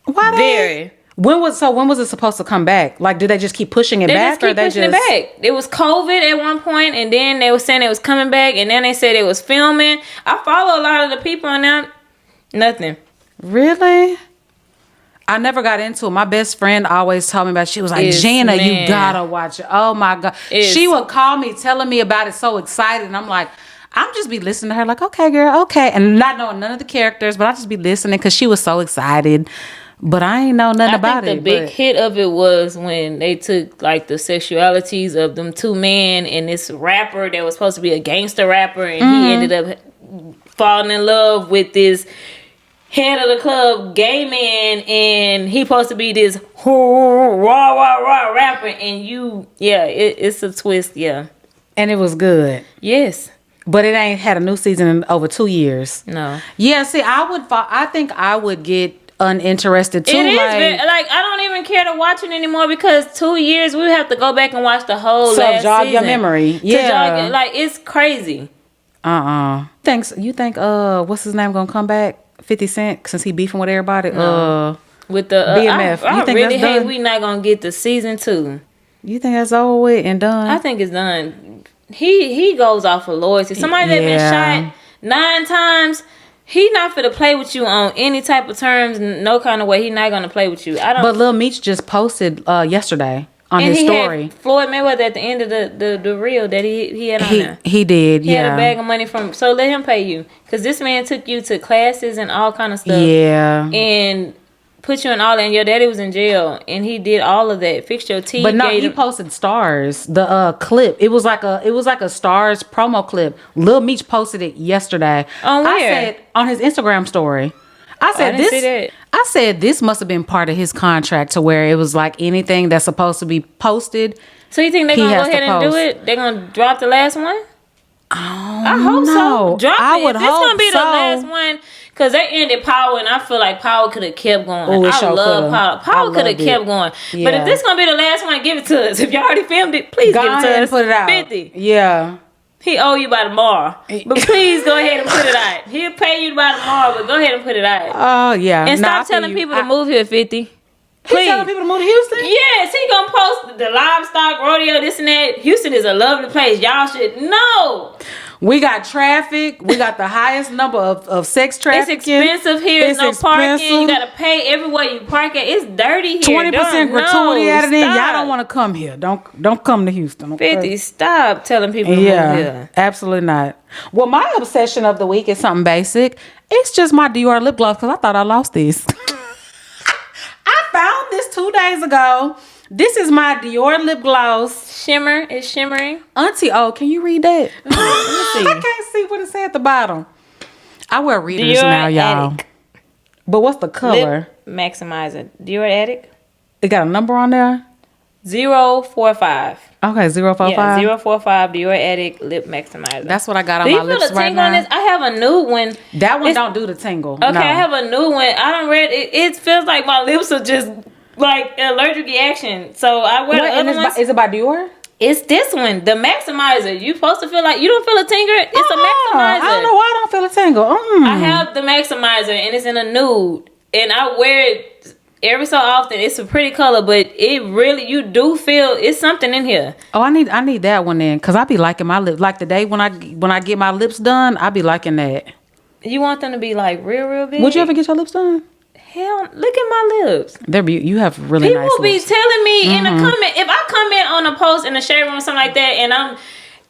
Why? Very. When was it supposed to come back? Did they just keep pushing it back? They just keep pushing it back. It was COVID at one point, and then they were saying it was coming back, and then they said it was filming. I follow a lot of the people on that. Nothing. Really? I never got into it. My best friend always told me about it. She was like, Gina, you gotta watch it. Oh my God. She would call me telling me about it so excited, and I'm like, I'm just be listening to her okay, girl, okay. And not knowing none of the characters, but I just be listening because she was so excited. But I ain't know nothing about it. The big hit of it was when they took the sexualities of them two men and this rapper that was supposed to be a gangster rapper, and he ended up falling in love with this head of the club gay man, and he supposed to be this rah rapper, and it's a twist, and it was good. Yes. But it ain't had a new season in over 2 years. No. Yeah, see, I think I would get uninterested too. It is I don't even care to watch it anymore because 2 years we have to go back and watch the whole last jog season. Your memory. Yeah. It's crazy. Thanks. You think what's his name gonna come back? 50 Cent, since he beefing with everybody. No. With the BMF. I really hate we not gonna get the season 2. You think that's over with and done? I think it's done. He goes off of loyalty. Somebody that been shot 9 times. He not finna play with you on any type of terms, no kind of way. He not gonna play with you. But Lil Meech just posted yesterday on his story. Had Floyd Mayweather at the end of the reel that he had on there. He did. He had a bag of money so let him pay you because this man took you to classes and all kind of stuff. Yeah. And put you in all that. And your daddy was in jail, and he did all of that. Fixed your teeth. But no, he posted Stars the clip. It was like a Stars promo clip. Lil Meech posted it yesterday. On where? I said on his Instagram story. I said this must have been part of his contract to where it was anything that's supposed to be posted. So you think they're gonna go ahead and do it? They're gonna drop the last one? I hope so. Drop it. If it's gonna be the last one. Because they ended Power, and I feel like Power could have kept going. I love Power. Power could have kept going. Yeah. But if this going to be the last one, give it to us. If you already filmed it, please give it to us. Put it out. 50. Yeah. He owe you by tomorrow. But please go ahead and put it out. He'll pay you by tomorrow, but go ahead and put it out. Oh, yeah. And stop telling people to move here, 50. Please. He's telling people to move to Houston? Yes, he gonna post the livestock, rodeo, this and that. Houston is a lovely place. Y'all should know. We got traffic. We got the highest number of sex trafficking. It's expensive here. It's no parking. You gotta pay everywhere you park at. It's dirty here. 20% gratuity added in. Y'all don't want to come here. Don't come to Houston. Okay? 50. Stop telling people to move here. Absolutely not. Well, my obsession of the week is something basic. It's just my Dior lip gloss because I thought I lost this. I found this 2 days ago. This is my Dior lip gloss. Shimmer. It's shimmering. Auntie, can you read that? Let me see. I can't see what it said at the bottom. I wear readers Dior now, y'all. Addict. But what's the color? Lip maximizer. Dior Addict. It got a number on there? 045. Okay, 045. Yeah, 045 Dior Addict lip maximizer. That's what I got on my lips right now. On this? I have a new one. That one don't do the tingle. Okay, no. I have a new one. I don't read it. It feels like my lips are just like allergic reaction. So I wear the other ones. Is it by Dior? It's this one, the maximizer. You supposed to feel like you don't feel a tingle. It's a maximizer. I don't know why I don't feel a tingle. I have the maximizer and it's in a nude, and I wear it every so often. It's a pretty color, but it really, you do feel it's something in here. Oh, I need that one then, cause I be liking my lips. Like the day when I get my lips done, I be liking that. You want them to be like real big? Would you ever get your lips done? Hell, look at my lips. You have really nice lips. People be telling me in the comment, if I comment on a post in the shade room or something like that, and I'm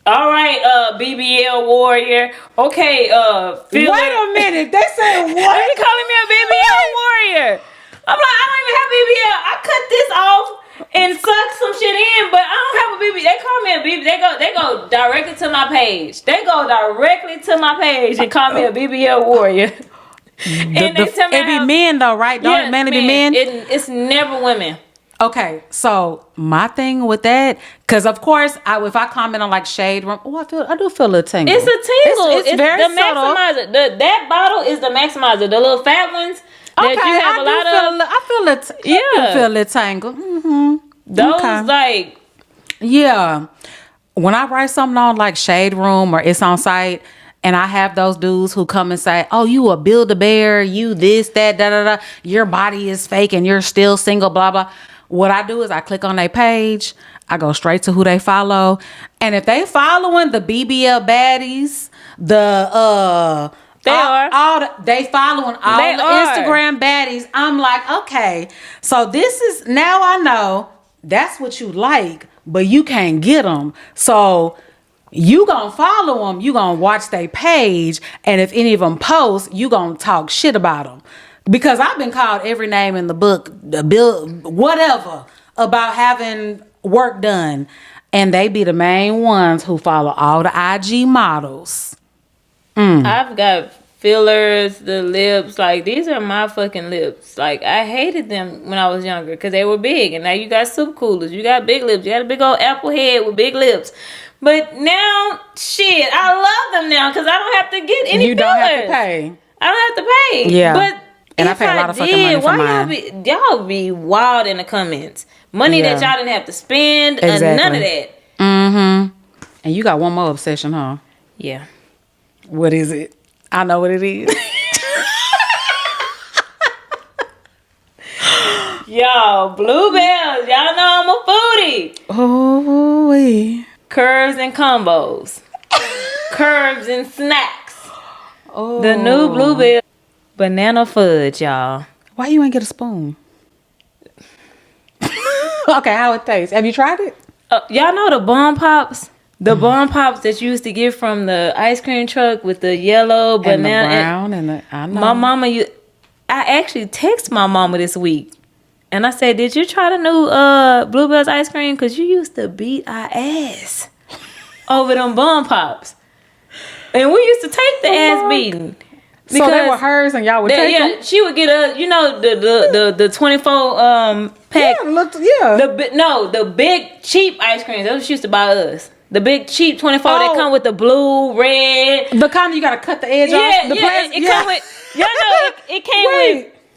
all right, BBL warrior. Okay, wait a minute. They said what? They calling me a BBL warrior. I'm like, I don't even have BBL. I cut this off and suck some shit in, but I don't have a BBL. They call me a BBL. They go directly to my page. They go directly to my page and call me a BBL warrior. And they tell me it be men though, right? Don't it mainly be men? It's never women. Okay, so my thing with that, because of course, if I comment on like shade room, I do feel a little tingle. It's a tingle. It's very the subtle. Maximizer. That bottle is the maximizer. The little fat ones that you have a lot of. I feel a tingle. Mm-hmm. Those like. Yeah, when I write something on like shade room or it's on site. And I have those dudes who come and say, oh, you a Build-A-Bear, you this, that, da-da-da. Your body is fake and you're still single, blah, blah. What I do is I click on their page. I go straight to who they follow. And if they following the BBL baddies, they following all the Instagram baddies. I'm like, okay. So this is, now I know that's what you like, but you can't get them. So you gonna follow them, you gonna watch their page, and if any of them post, you gonna talk shit about them. Because I've been called every name in the book, whatever, about having work done. And they be the main ones who follow all the IG models. I've got fillers, the lips, like these are my fucking lips. Like I hated them when I was younger because they were big, and now you got soup coolers, you got big lips, you got a big old apple head with big lips. But now, shit, I love them now because I don't have to get any fillers. You don't have to pay. I don't have to pay. Yeah. But and I pay a lot of fucking money for mine. Y'all be wild in the comments. Money that y'all didn't have to spend. Exactly. None of that. Mm-hmm. And you got one more obsession, huh? Yeah. What is it? I know what it is. Y'all, bluebells. Y'all know I'm a foodie. Oh, wait. Curves and combos. Curves and snacks. Oh. The new bluebell. Banana fudge, y'all. Why you ain't get a spoon? Okay, how it tastes? Have you tried it? Y'all know the Bomb Pops? The Bomb Pops that you used to get from the ice cream truck with the yellow banana. And the brown and the, I know. My mama, I actually texted my mama this week. And I said, did you try the new Bluebell's ice cream? Because you used to beat our ass over them Bomb Pops. And we used to take the ass beating. So they were hers and y'all would take them? Yeah, she would get the 24 pack. Yeah, the big cheap ice creams. That's what she used to buy us. The big cheap 24 that come with the blue, red. The kind you gotta cut the edge off.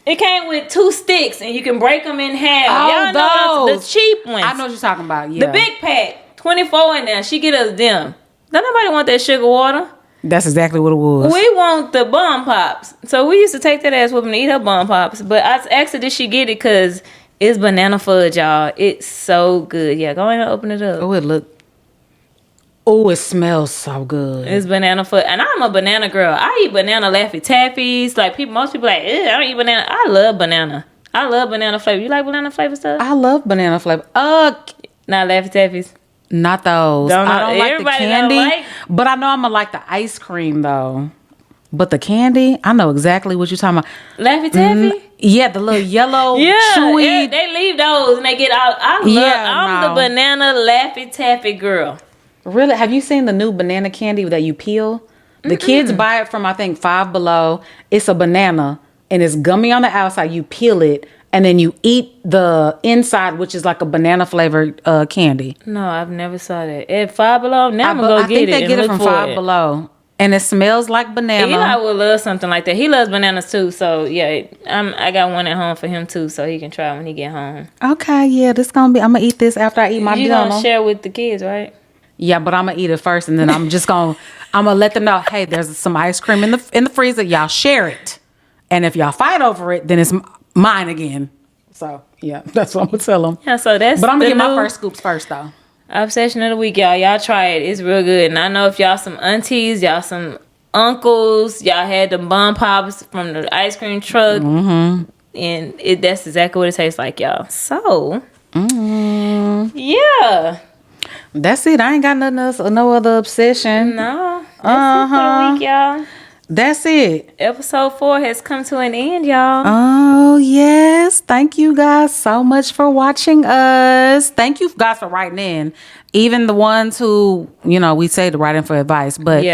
It came with 2 sticks and you can break them in half. Oh, y'all know the cheap ones. I know what you're talking about. Yeah, the big pack, 24 in there. She get us them. Don't nobody want that sugar water. That's exactly what it was. We want the Bomb Pops. So we used to take that ass whooping to eat her Bomb Pops. But I asked her, did she get it? Because it's banana fudge, y'all. It's so good. Yeah, go ahead and open it up. Oh, it look. Oh, it smells so good. It's banana foot, and I'm a banana girl. I eat banana Laffy Taffies. Like most people like, I don't eat banana. I love banana. I love banana flavor. You like banana flavor stuff? I love banana flavor. Not Laffy Taffies. Not those. I don't like the candy, but I know I'm gonna like the ice cream though. But the candy, I know exactly what you're talking about. Laffy Taffy? Yeah, the little yellow, chewy. Yeah, they leave those and they get out. I'm the banana Laffy Taffy girl. Really? Have you seen the new banana candy that you peel? The kids buy it from, I think, Five Below. It's a banana and it's gummy on the outside. You peel it and then you eat the inside, which is like a banana flavored candy. No, I've never saw that. At Five Below, now I'm going to go get it. I think they get it from Five Below. And it smells like banana. Eli would love something like that. He loves bananas too. So, yeah, I got one at home for him too. So he can try when he get home. Okay, yeah, this going to be, I'm going to eat this after I eat my dinner. You're going to share with the kids, right? Yeah, but I'm going to eat it first. And then I'm going to let them know, hey, there's some ice cream in the freezer. Y'all share it. And if y'all fight over it, then it's mine again. So, yeah, that's what I'm going to tell them. Yeah, so that's But I'm going to get my first scoops first, though. Obsession of the week, y'all. Y'all try it. It's real good. And I know if y'all some aunties, y'all some uncles, y'all had the bun pops from the ice cream truck. Mm-hmm. And that's exactly what it tastes like, y'all. So, yeah. That's it. I ain't got nothing else, no other obsession. No. That's it for the week, y'all. That's it. Episode 4 has come to an end, y'all. Oh, yes. Thank you guys so much for watching us. Thank you guys for writing in. Even the ones who, we say to write in for advice. But,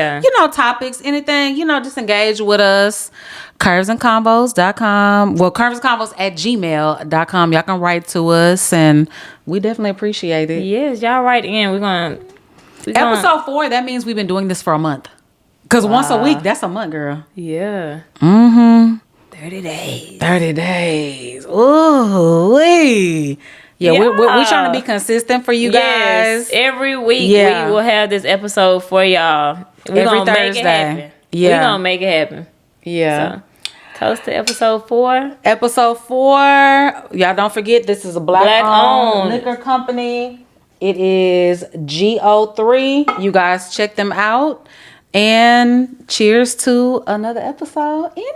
topics, anything, just engage with us. curvesandcombos.com. Well, curvesandcombos@gmail.com. Y'all can write to us, and we definitely appreciate it. Yes, y'all write in. We're going to... Episode 4, that means we've been doing this for a month. Because once a week, that's a month, girl. Yeah. 30 days. 30 days. Ooh, yeah, we're trying to be consistent for you guys. Every week we will have this episode for y'all. We're going to make it happen. Yeah. We're going to make it happen. Yeah. So, toast to episode 4. Episode 4. Y'all don't forget, this is a black-owned liquor company. It is GO3. You guys check them out. And cheers to another episode ending.